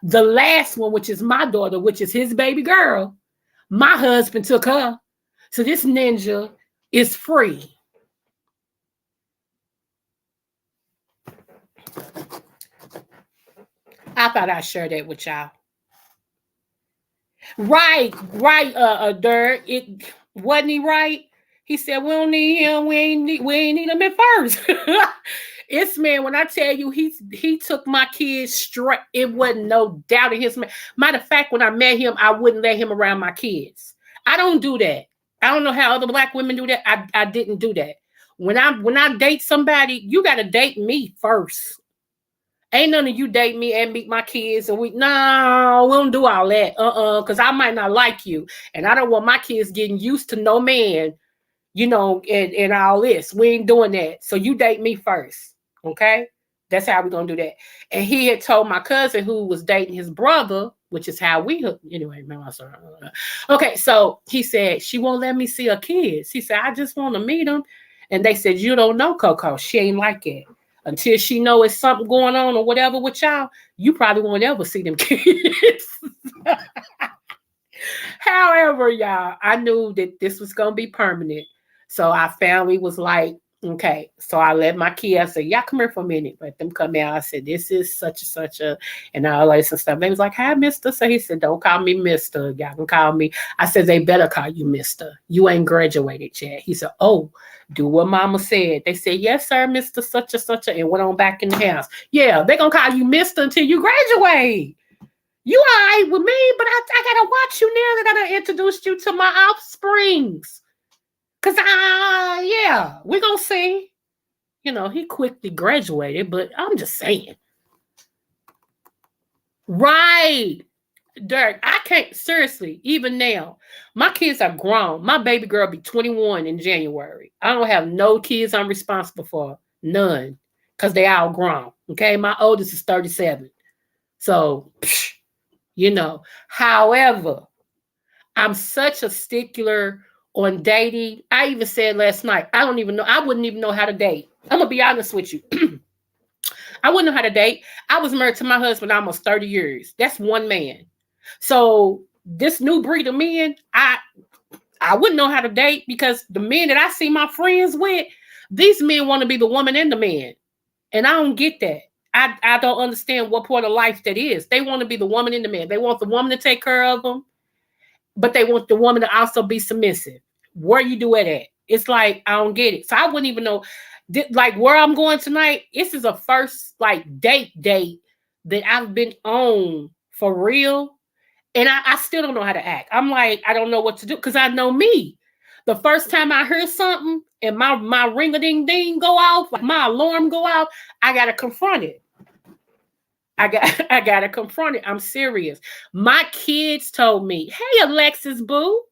The last one, which is my daughter, which is his baby girl, my husband took her. So this ninja is free. I thought I'd share that with y'all. Right, Dirk. It wasn't he right? He said, we don't need him, we ain't need him at first. It's man, when I tell you he took my kids straight, it wasn't no doubt in his man. Matter of fact, when I met him, I wouldn't let him around my kids. I don't do that. I don't know how other black women do that. I didn't do that. When I date somebody, you gotta date me first. Ain't none of you date me and meet my kids and we don't do all that. Because I might not like you. And I don't want my kids getting used to no man, and all this. We ain't doing that. So you date me first. Okay? That's how we're gonna do that. And he had told my cousin who was dating his brother, which is how we anyway, remember I saw her. Okay, so he said she won't let me see her kids. He said, I just want to meet them. And they said, you don't know Coco. She ain't like it. Until she know it's something going on or whatever with y'all, you probably won't ever see them kids. However, y'all, I knew that this was going to be permanent. So our family was like, okay. So I let my kids say, y'all come here for a minute. Let them come out. I said, this is such and such a, and all this and stuff. They was like, hi, mister. So he said, don't call me mister. Y'all can call me. I said, they better call you mister. You ain't graduated yet. He said, oh, do what mama said. They said, yes, sir, Mr. Such and such, and went on back in the house. Yeah, they're going to call you mister until you graduate. You all right with me, but I got to watch you now. I got to introduce you to my offsprings. Because, yeah, we're going to see. He quickly graduated, but I'm just saying. Right. Dirk, I can't, seriously, even now, my kids are grown. My baby girl be 21 in January. I don't have no kids I'm responsible for. None. Because they all grown. Okay? My oldest is 37. So, However, I'm such a stickler on dating. I even said last night, I wouldn't even know how to date. I'm going to be honest with you. I wouldn't know how to date. I was married to my husband almost 30 years. That's one man. So this new breed of men, I wouldn't know how to date because the men that I see my friends with, these men want to be the woman and the man. And I don't get that. I don't understand what part of life that is. They want to be the woman and the man. They want the woman to take care of them, but they want the woman to also be submissive. Where you do it at? It's like, I don't get it. So I wouldn't even know, like where I'm going tonight. This is a first like date that I've been on for real. And I still don't know how to act. I'm like, I don't know what to do because I know me. The first time I heard something and my ring-a-ding-ding go off, like my alarm go off, I got to confront it. I got to confront it. I'm serious. My kids told me, hey, Alexis, boo.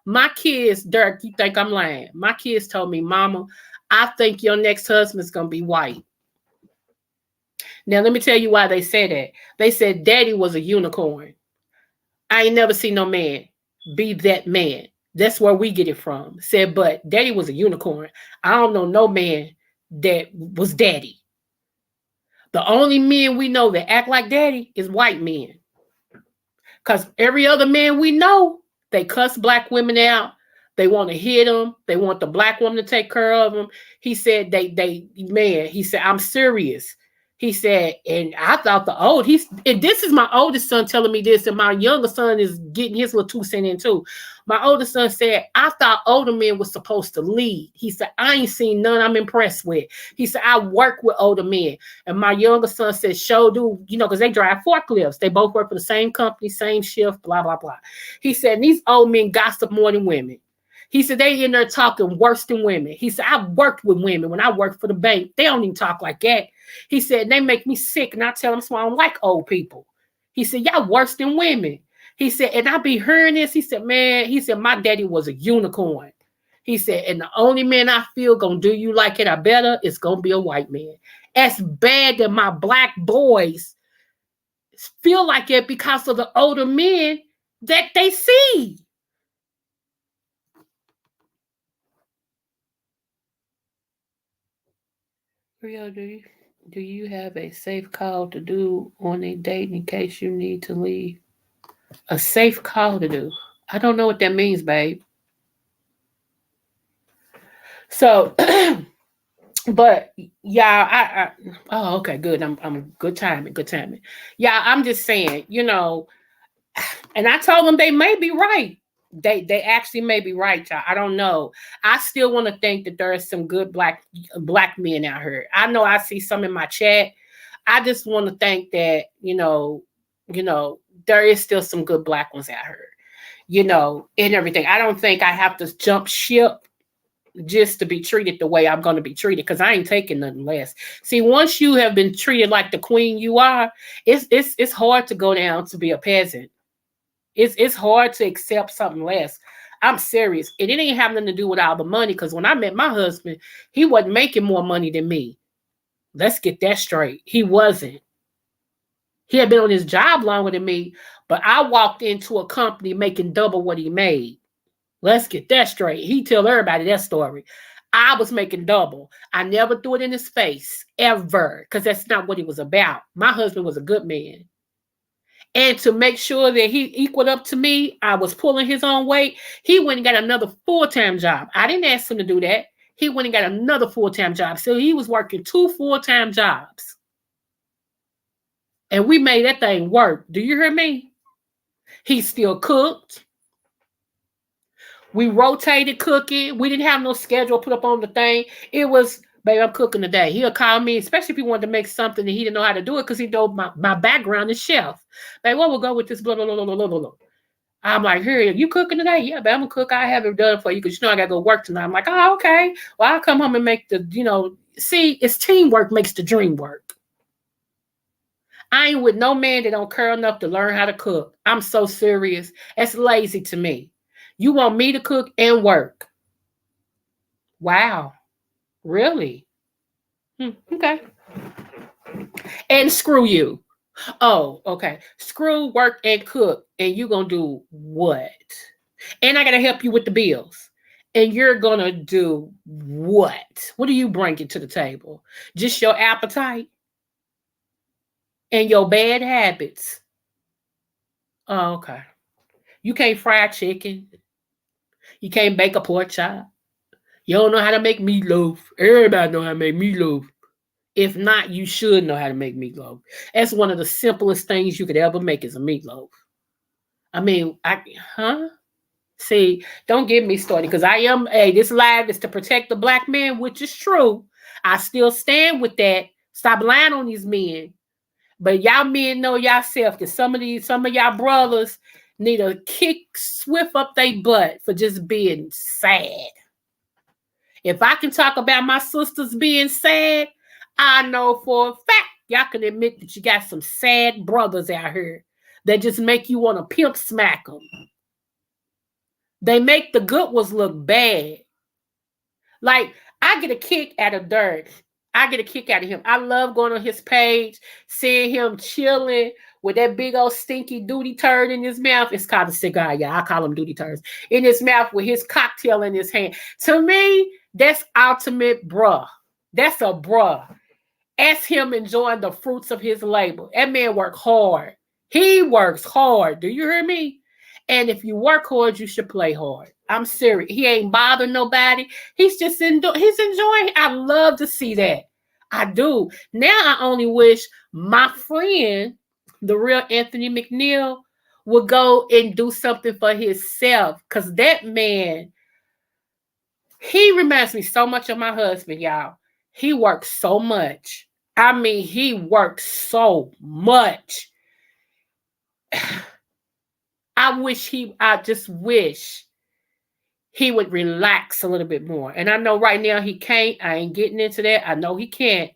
My kids, Dirk, you think I'm lying. My kids told me, Mama, I think your next husband's going to be white. Now, let me tell you why they said that. They said Daddy was a unicorn. I ain't never seen no man be that man. That's where we get it from. Said, but Daddy was a unicorn. I don't know no man that was Daddy. The only men we know that act like Daddy is white men. Because every other man we know, they cuss black women out. They want to hit them. They want the black woman to take care of them. He said, he said, I'm serious. He said, and I thought and this is my oldest son telling me this, and my younger son is getting his little 2 cents in too. My oldest son said, I thought older men were supposed to lead. He said, I ain't seen none I'm impressed with. He said, I work with older men. And my younger son said, show do, because they drive forklifts. They both work for the same company, same shift, blah, blah, blah. He said, these old men gossip more than women. He said they in there talking worse than women. He said I worked with women when I worked for the bank. They don't even talk like that. He said they make me sick, and I tell them so I don't like old people. He said y'all worse than women. He said, and I be hearing this. He said, man, he said my daddy was a unicorn. He said, and the only man I feel gonna do you like it or better is gonna be a white man. As bad that my black boys feel like it because of the older men that they see. Rio, do you have a safe call to do on a date in case you need to leave? A safe call to do. I don't know what that means, babe. So, but yeah, oh, okay, good. I'm good timing, good timing. Yeah, I'm just saying, and I told them they may be right. They actually may be right, y'all. I don't know. I still want to think that there are some good black men out here. I know I see some in my chat. I just want to think that, there is still some good black ones out here, and everything. I don't think I have to jump ship just to be treated the way I'm going to be treated because I ain't taking nothing less. See, once you have been treated like the queen you are, it's hard to go down to be a peasant. It's hard to accept something less. I'm serious. And it ain't have nothing to do with all the money because when I met my husband, he wasn't making more money than me. Let's get that straight. He wasn't. He had been on his job longer than me, but I walked into a company making double what he made. Let's get that straight. He tell everybody that story. I was making double. I never threw it in his face, ever, because that's not what he was about. My husband was a good man. And to make sure that he equaled up to me, I was pulling his own weight. He went and got another full-time job. I didn't ask him to do that. He went and got another full-time job. So he was working 2 full-time jobs. And we made that thing work. Do you hear me? He still cooked. We rotated cooking. We didn't have no schedule put up on the thing. It was, baby, I'm cooking today. He'll call me, especially if he wanted to make something and he didn't know how to do it because he know my background is chef. Baby, what we'll go with this, blah, blah, blah, blah, blah, blah. I'm like, here, you cooking today? Yeah, babe, I'm gonna cook. I have it done for you because I gotta go work tonight. I'm like, oh, okay. Well, I'll come home and make see, it's teamwork makes the dream work. I ain't with no man that don't care enough to learn how to cook. I'm so serious. That's lazy to me. You want me to cook and work. Wow. Really? Okay. And screw you. Oh, okay. Screw work and cook. And you gonna do what? And I gotta help you with the bills. And you're gonna do what? What are you bringing to the table? Just your appetite and your bad habits. Oh, okay. You can't fry chicken. You can't bake a pork chop. You don't know how to make meatloaf. Everybody know how to make meatloaf. If not, you should know how to make meatloaf. That's one of the simplest things you could ever make is a meatloaf. I mean, See, don't get me started because this live is to protect the black man, which is true. I still stand with that. Stop lying on these men. But y'all men know yourself that some of y'all brothers need a kick swift up their butt for just being sad. If I can talk about my sisters being sad, I know for a fact y'all can admit that you got some sad brothers out here that just make you want to pimp smack them. They make the good ones look bad. Like, I get a kick out of Dirk. I get a kick out of him. I love going on his page, seeing him chilling with that big old stinky duty turd in his mouth. It's called a cigar, yeah. I call them duty turds. In his mouth with his cocktail in his hand. To me, that's ultimate bruh. That's a bruh. That's him enjoying the fruits of his labor. That man work hard. He works hard. Do you hear me? And if you work hard, you should play hard. I'm serious. He ain't bothering nobody. He's just he's enjoying. I love to see that. I do. Now I only wish my friend, the real Anthony McNeil, would go and do something for himself. Because that man, he reminds me so much of my husband, y'all. He works so much. I mean, he works so much. I just wish he would relax a little bit more. And I know right now he can't. I ain't getting into that. I know he can't,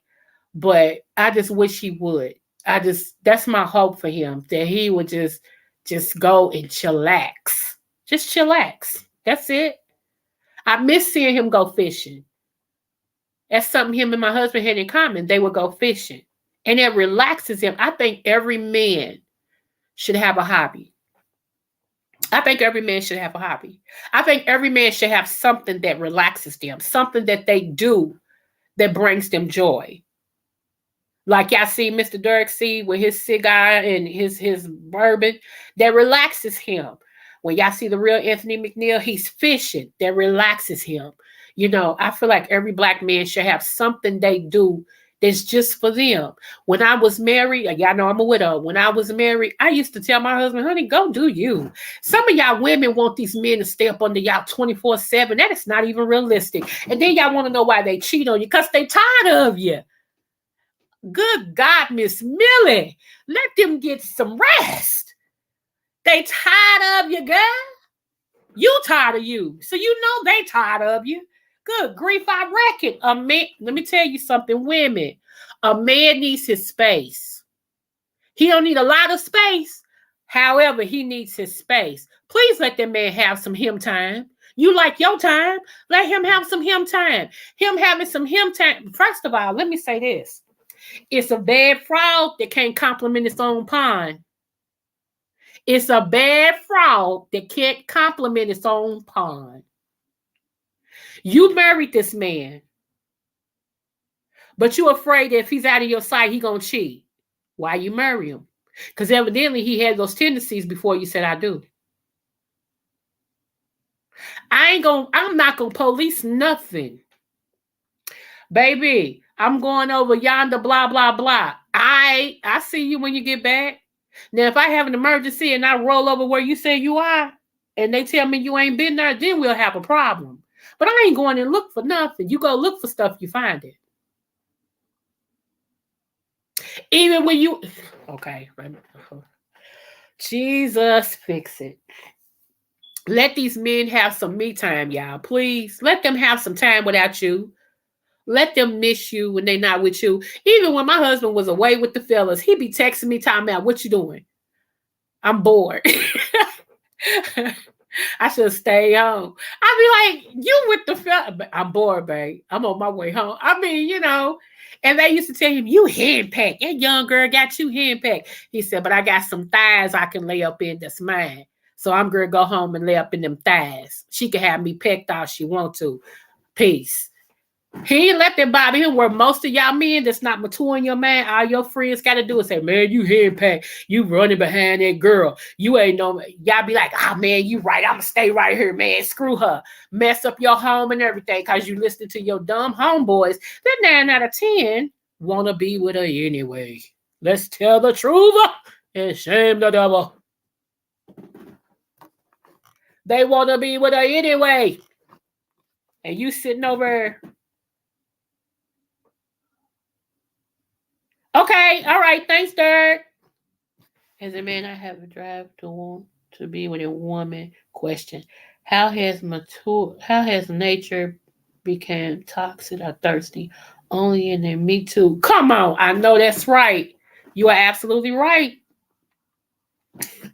but I just wish he would. That's my hope for him, that he would just go and chillax. Just chillax. That's it. I miss seeing him go fishing. That's something him and my husband had in common. They would go fishing. And it relaxes him. I think every man should have a hobby. I think every man should have a hobby. I think every man should have something that relaxes them, something that they do that brings them joy. Like y'all see Mr. Dirk see with his cigar and his bourbon, that relaxes him. When y'all see the real Anthony McNeil, he's fishing. That relaxes him. You know, I feel like every black man should have something they do that's just for them. When I was married, y'all know I'm a widow. When I was married, I used to tell my husband, honey, go do you. Some of y'all women want these men to stay up under y'all 24/7. That is not even realistic. And then y'all want to know why they cheat on you, because they tired of you. Good God, Miss Millie, let them get some rest. They tired of you, girl. You tired of you. So you know they tired of you. Good grief, I reckon. A man, let me tell you something, women. A man needs his space. He don't need a lot of space. However, he needs his space. Please let that man have some him time. You like your time. Let him have some him time. Him having some him time. First of all, let me say this. It's a bad frog that can't compliment its own pond. It's a bad frog that can't compliment its own pond. You married this man, but you're afraid that if he's out of your sight, he gonna cheat. Why you marry him? Because evidently he had those tendencies before you said I do. I'm not gonna police nothing. Baby, I'm going over yonder, blah, blah, blah. I see you when you get back. Now, if I have an emergency and I roll over where you say you are, and they tell me you ain't been there, then we'll have a problem. But I ain't going to look for nothing. You go look for stuff, you find it. Even when you... Okay. Jesus, fix it. Let these men have some me time, y'all. Please. Let them have some time without you. Let them miss you when they're not with you. Even when my husband was away with the fellas, he'd be texting me, talking about, what you doing? I'm bored. I should stay home. I'd be like, you with the fellas. I'm bored, babe. I'm on my way home. I mean, you know. And they used to tell him, you henpecked. That young girl got you henpecked. He said, but I got some thighs I can lay up in that's mine. So I'm going to go home and lay up in them thighs. She can have me pecked all she want to. Peace. He ain't let that bother him, where most of y'all men that's not maturing your man, all your friends got to do is say, man, you henpecked. You running behind that girl. You ain't no, y'all be like, oh man, you right. I'm going to stay right here, man. Screw her. Mess up your home and everything because you listen to your dumb homeboys. That 9 out of 10 want to be with her anyway. Let's tell the truth and shame the devil. They want to be with her anyway. And you sitting over. Okay, all right. Thanks, Dirk. As a man, I have a drive to want to be with a woman. Question: How has nature become toxic or thirsty? Only in there. Me too. Come on, I know that's right. You are absolutely right.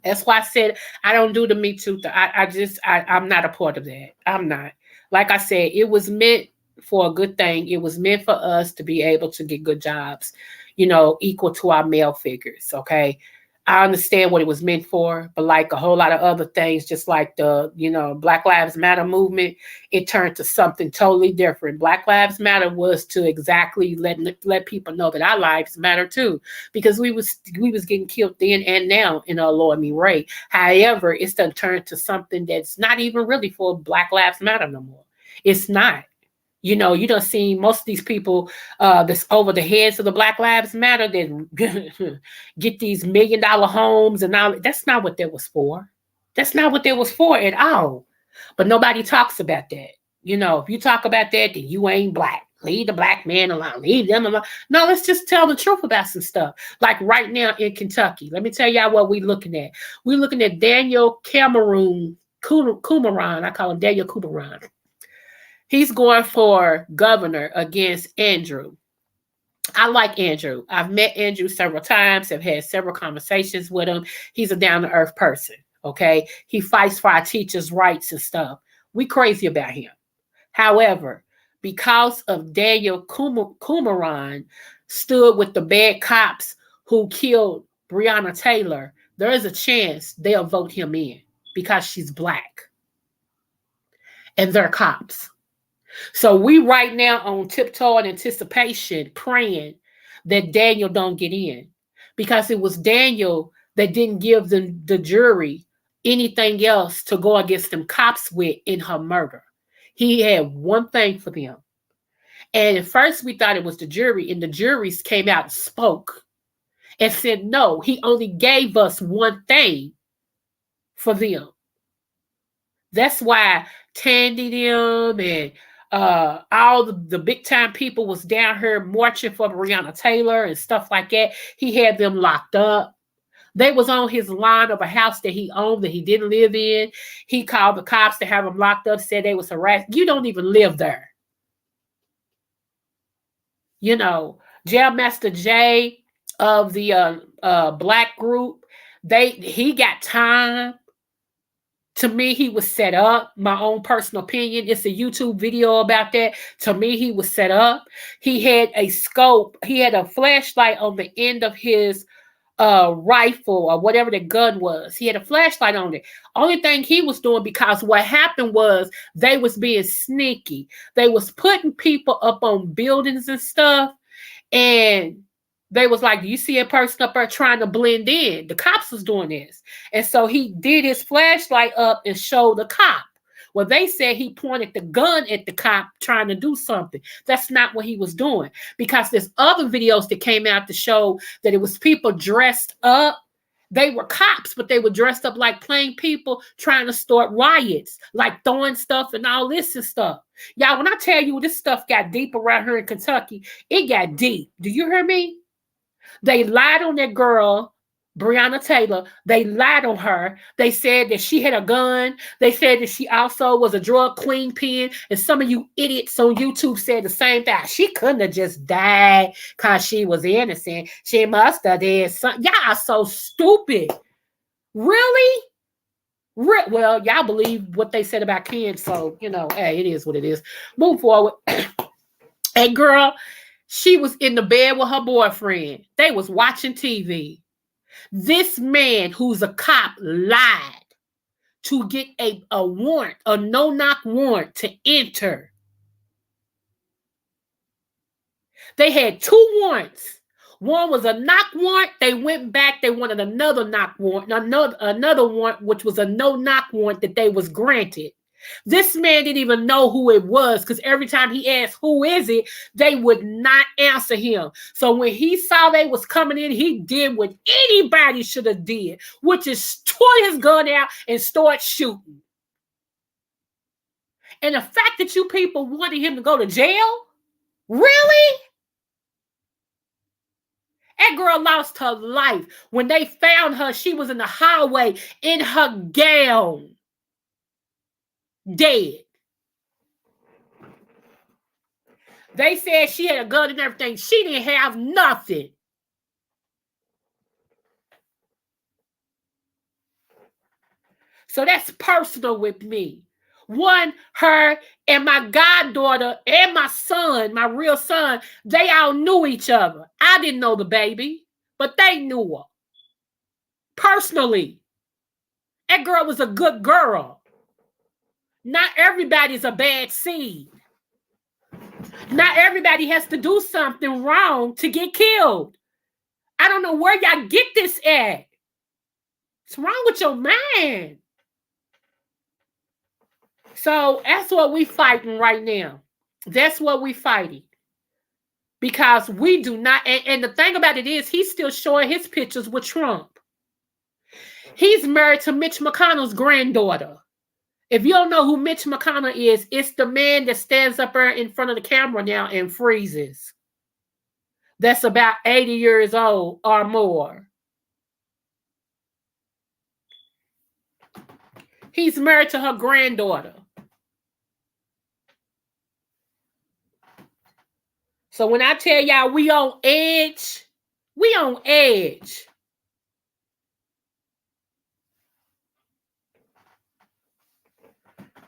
That's why I said I don't do the Me Too. I'm not a part of that. I'm not. Like I said, it was meant for a good thing. It was meant for us to be able to get good jobs, equal to our male figures. Okay. I understand what it was meant for, but like a whole lot of other things, just like the, Black Lives Matter movement, it turned to something totally different. Black Lives Matter was to exactly let people know that our lives matter too, because we was getting killed then and now in a alarming rate. However, it's done turned to something that's not even really for Black Lives Matter no more. It's not. You don't see most of these people that's over the heads of the Black Lives Matter that get these $1 million homes and all. That's not what that was for. That's not what that was for at all. But nobody talks about that. If you talk about that, then you ain't black. Leave the black man alone. Leave them alone. No, let's just tell the truth about some stuff. Like right now in Kentucky. Let me tell y'all what we're looking at. We're looking at Daniel Cameron Kumaran. I call him Daniel Kumaran. He's going for governor against Andrew. I like Andrew. I've met Andrew several times. I've had several conversations with him. He's a down to earth person. Okay. He fights for our teachers' rights and stuff. We crazy about him. However, because of Daniel Kumaran stood with the bad cops who killed Breonna Taylor, there is a chance they'll vote him in because she's black and they're cops. So we right now on tiptoe in anticipation, praying that Daniel don't get in, because it was Daniel that didn't give the jury anything else to go against them cops with in her murder. He had one thing for them. And at first we thought it was the jury, and the juries came out and spoke and said, no, he only gave us one thing for them. That's why Tandy them and all the big time people was down here marching for Breonna Taylor and stuff like that. He had them locked up. They was on his lawn of a house that he owned that he didn't live in. He called the cops to have them locked up, said they was harassed. You don't even live there. You know, Jailmaster Jay of the black group, he got time. To me, he was set up. My own personal opinion. It's a YouTube video about that. To me, he was set up. He had a scope. He had a flashlight on the end of his rifle or whatever the gun was. He had a flashlight on it. Only thing he was doing, because what happened was they was being sneaky. They was putting people up on buildings and stuff, and they was like, do you see a person up there trying to blend in? The cops was doing this. And so he did his flashlight up and showed the cop. Well, they said he pointed the gun at the cop trying to do something. That's not what he was doing, because there's other videos that came out to show that it was people dressed up. They were cops, but they were dressed up like plain people trying to start riots, like throwing stuff and all this and stuff. Y'all, when I tell you this stuff got deep around here in Kentucky, it got deep. Do you hear me? They lied on that girl, Breonna Taylor. They lied on her. They said that she had a gun. They said that she also was a drug queen pin. And some of you idiots on YouTube said the same thing. She couldn't have just died because she was innocent. She must have did something. Y'all are so stupid. Really? Well, y'all believe what they said about Ken. So, hey, it is what it is. Move forward. Hey, girl, she was in the bed with her boyfriend. They was watching TV. This man, who's a cop, lied to get a warrant, a no-knock warrant to enter. They had two warrants. One was a knock warrant. They went back. They wanted another knock warrant, another warrant, which was a no-knock warrant that they was granted. This man didn't even know who it was, because every time he asked, who is it, they would not answer him. So when he saw they was coming in, he did what anybody should have did, which is tore his gun out and start shooting. And the fact that you people wanted him to go to jail? Really? That girl lost her life. When they found her, she was in the highway in her gown, dead. They said she had a gun and everything. She didn't have nothing. So that's personal with me. One, her and my goddaughter and my son, my real son, they all knew each other. I didn't know the baby, but they knew her. Personally. That girl was a good girl. Not everybody's a bad seed. Not everybody has to do something wrong to get killed. I don't know where y'all get this at. What's wrong with your mind? So that's what we fighting right now. That's what we fighting. Because we do not, and the thing about it is, he's still showing his pictures with Trump. He's married to Mitch McConnell's granddaughter. If you don't know who Mitch McConnell is, it's the man that stands up there in front of the camera now and freezes. That's about 80 years old or more. He's married to her granddaughter. So when I tell y'all we on edge, we on edge.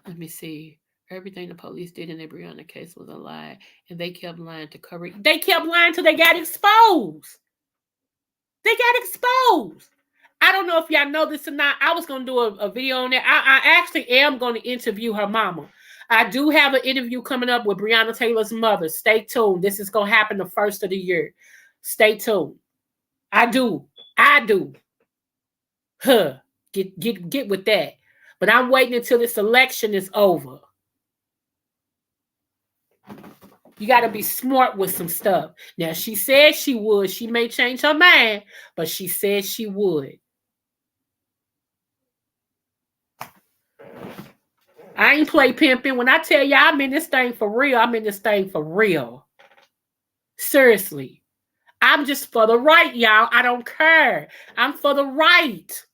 Let me see. Everything the police did in the Breonna case was a lie, and they kept lying to cover it. They kept lying till they got exposed. They got exposed. I don't know if y'all know this or not. I was going to do a video on that. I actually am going to interview her mama. I do have an interview coming up with Breonna Taylor's mother. Stay tuned. This is going to happen the first of the year. Stay tuned. I do. Huh. Get with that. But I'm waiting until this election is over. You got to be smart with some stuff. Now, she said she would. She may change her mind, but she said she would. I ain't play pimping. When I tell y'all I'm in this thing for real, I'm in this thing for real. Seriously. I'm just for the right, y'all. I don't care. I'm for the right.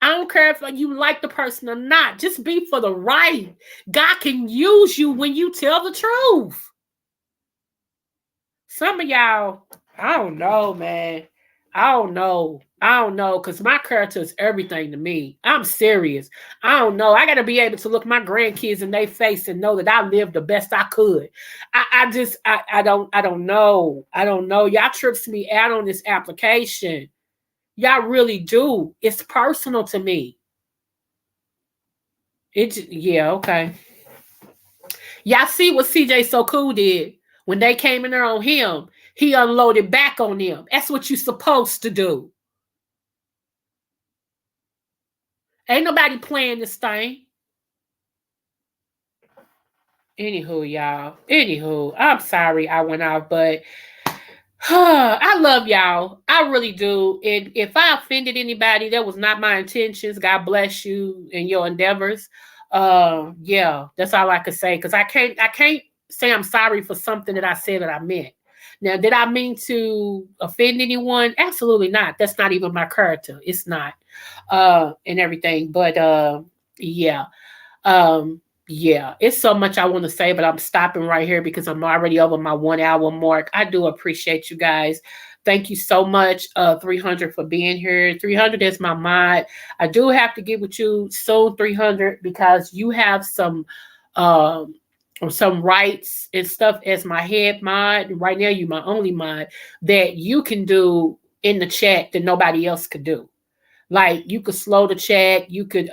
I don't care if you like the person or not. Just be for the right. God can use you when you tell the truth. Some of y'all, I don't know, man. I don't know, because my character is everything to me. I'm serious. I don't know. I got to be able to look my grandkids in their face and know that I lived the best I could. I don't know. I don't know. Y'all trips me out on this application. Y'all really do. It's personal to me. Yeah, okay. Y'all see what CJ So Cool did when they came in there on him. He unloaded back on them. That's what you're supposed to do. Ain't nobody playing this thing. Anywho, y'all. Anywho, I'm sorry I went off, but I love y'all. I really do. And if I offended anybody, that was not my intentions. God bless you in your endeavors. Yeah, that's all I could say. Because I can't say I'm sorry for something that I said that I meant. Now, did I mean to offend anyone? Absolutely not. That's not even my character. It's not. And everything. But yeah. Yeah, it's so much I want to say, but I'm stopping right here because I'm already over my 1 hour mark. I do appreciate you guys. Thank you so much, 300 for being here. 300 is my mod. I do have to get with you soon, 300, because you have some rights and stuff as my head mod. Right now, you my only mod that you can do in the chat that nobody else could do. Like you could slow the chat, you could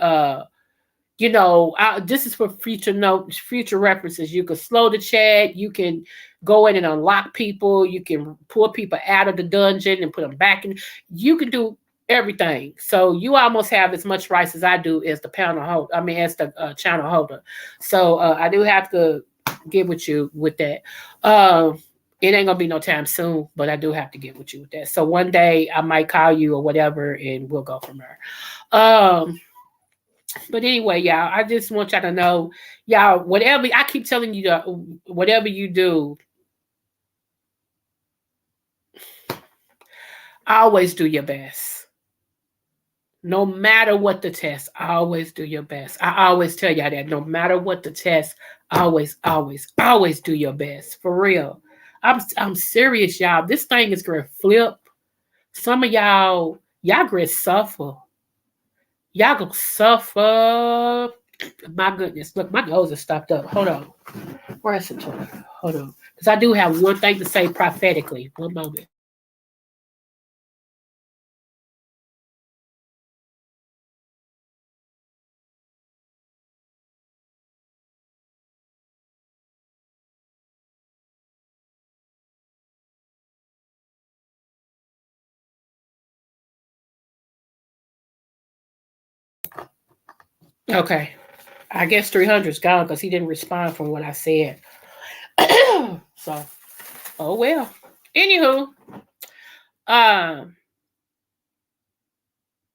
this is for future notes, future references. You can slow the chat. You can go in and unlock people. You can pull people out of the dungeon and put them back in. You can do everything. So you almost have as much rights as I do as the panel holder. I mean, as the channel holder. So I do have to get with you with that. It ain't gonna be no time soon, but I do have to get with you with that. So one day I might call you or whatever, and we'll go from there. But anyway, y'all, I just want y'all to know, y'all, whatever, I keep telling you, whatever you do, always do your best. No matter what the test, always do your best. I always tell y'all that. No matter what the test, always do your best. For real. I'm serious, y'all. This thing is gonna flip. Some of y'all gonna suffer. Y'all gonna suffer. My goodness. Look, my nose is stopped up. Hold on. Where's it? Hold on. Because I do have one thing to say prophetically. One moment. Okay. I guess 300's gone because he didn't respond from what I said. So, oh well. Anywho, um,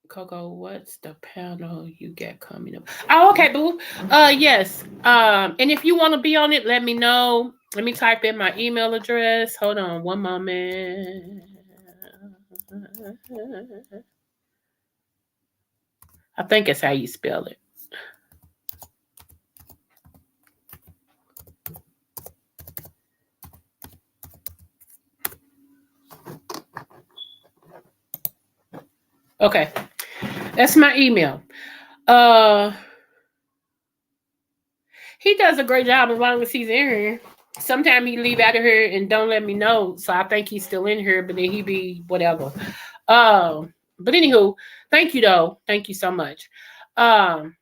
Coco, what's the panel you got coming up? Oh, okay, boo. Yes. And if you want to be on it, let me know. Let me type in my email address. Hold on one moment. I think it's how you spell it. Okay. That's my email. Uh he does a great job as long as he's in here. Sometimes he leave out of here and don't let me know. So I think he's still in here, but then he be whatever. But anywho, thank you though. Thank you so much. Um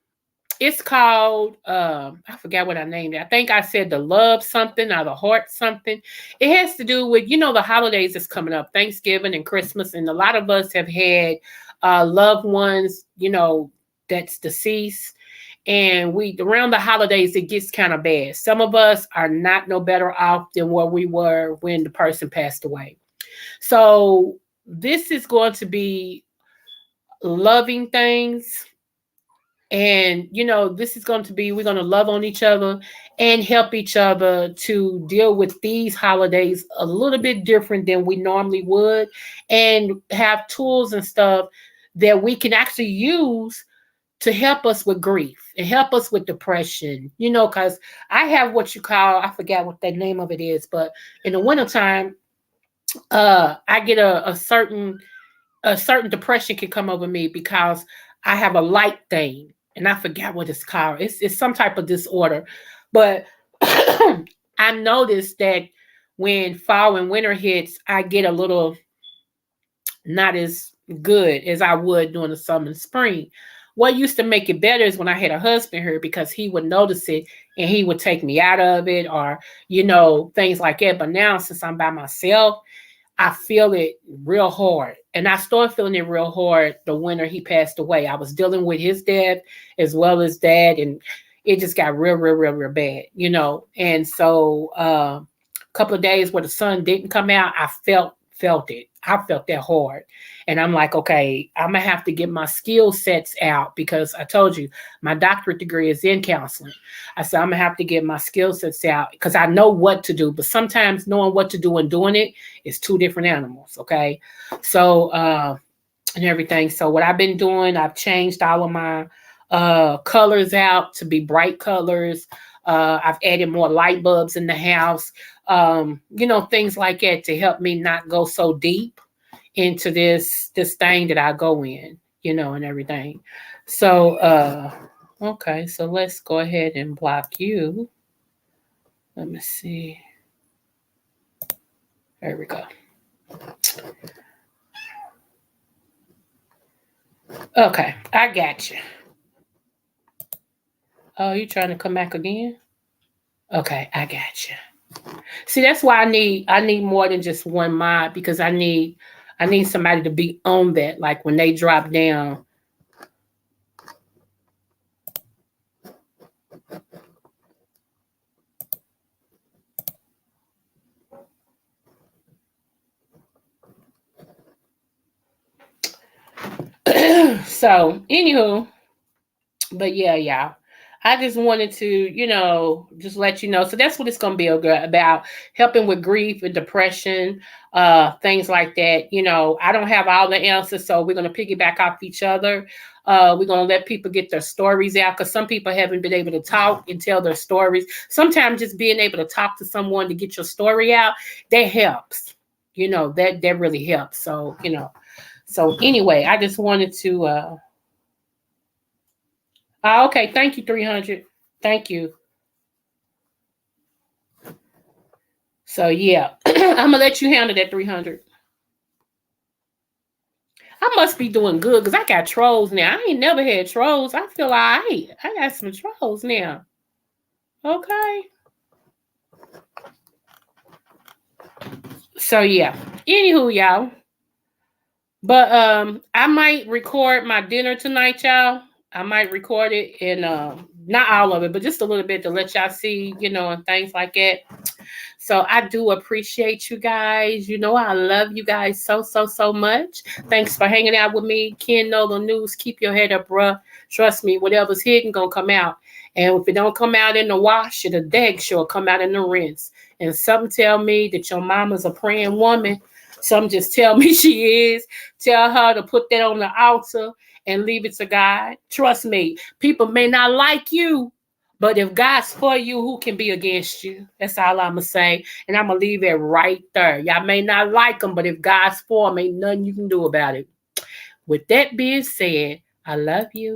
it's called I forgot what I named it. I think I said the love something or the heart something. It has to do with, the holidays that's coming up, Thanksgiving and Christmas, and a lot of us have had loved ones, that's deceased. And we around the holidays it gets kind of bad. Some of us are not no better off than where we were when the person passed away. So this is going to be loving things, and this is going to be, we're going to love on each other and help each other to deal with these holidays a little bit different than we normally would, and have tools and stuff that we can actually use to help us with grief and help us with depression, because I have what you call, I forgot what the name of it is, but in the wintertime, I get a certain depression can come over me because I have a light thing, and I forgot what it's called. It's some type of disorder, but I noticed that when fall and winter hits, I get a little not as good as I would during the summer and spring. What used to make it better is when I had a husband here, because he would notice it and he would take me out of it, or things like that. But now since I'm by myself, I feel it real hard. And I started feeling it real hard the winter he passed away. I was dealing with his death as well as dad, and it just got real, real, real, real bad. And so a couple of days where the sun didn't come out, I felt it. I felt that hard. And I'm like, okay, I'm gonna have to get my skill sets out, because I told you my doctorate degree is in counseling. I said I'm gonna have to get my skill sets out because I know what to do, but sometimes knowing what to do and doing it is two different animals. Okay. So and everything. So what I've been doing, I've changed all of my colors out to be bright colors. I've added more light bulbs in the house. Things like that to help me not go so deep into this thing that I go in, and everything. So okay, so let's go ahead and block you. Let me see. There we go. Okay, I got you. Oh, you trying to come back again? Okay, I got you. See, that's why I need more than just one mod, because I need somebody to be on that. Like when they drop down. So, anywho, but yeah, y'all. I just wanted to, just let you know. So that's what it's going to be about, helping with grief and depression, things like that. I don't have all the answers, so we're going to piggyback off each other. We're going to let people get their stories out, because some people haven't been able to talk and tell their stories. Sometimes just being able to talk to someone to get your story out, that helps. That really helps. So, so anyway, I just wanted to okay, thank you, 300. Thank you. So yeah, I'm gonna let you handle that 300. I must be doing good because I got trolls now. I ain't never had trolls. I feel alright. I got some trolls now. Okay. So yeah. Anywho, y'all. But I might record my dinner tonight, y'all. I might record it, and not all of it, but just a little bit to let y'all see, and things like that. So I do appreciate you guys. I love you guys so, so, so much. Thanks for hanging out with me. Ken Nola News. Keep your head up, bruh. Trust me, whatever's hidden gonna come out. And if it don't come out in the wash, it'll dag sure come out in the rinse. And something tell me that your mama's a praying woman. Some just tell me she is. Tell her to put that on the altar and leave it to God. Trust me, people may not like you, but if God's for you, who can be against you? That's all I'm going to say. And I'm going to leave it right there. Y'all may not like them, but if God's for them, ain't nothing you can do about it. With that being said, I love you.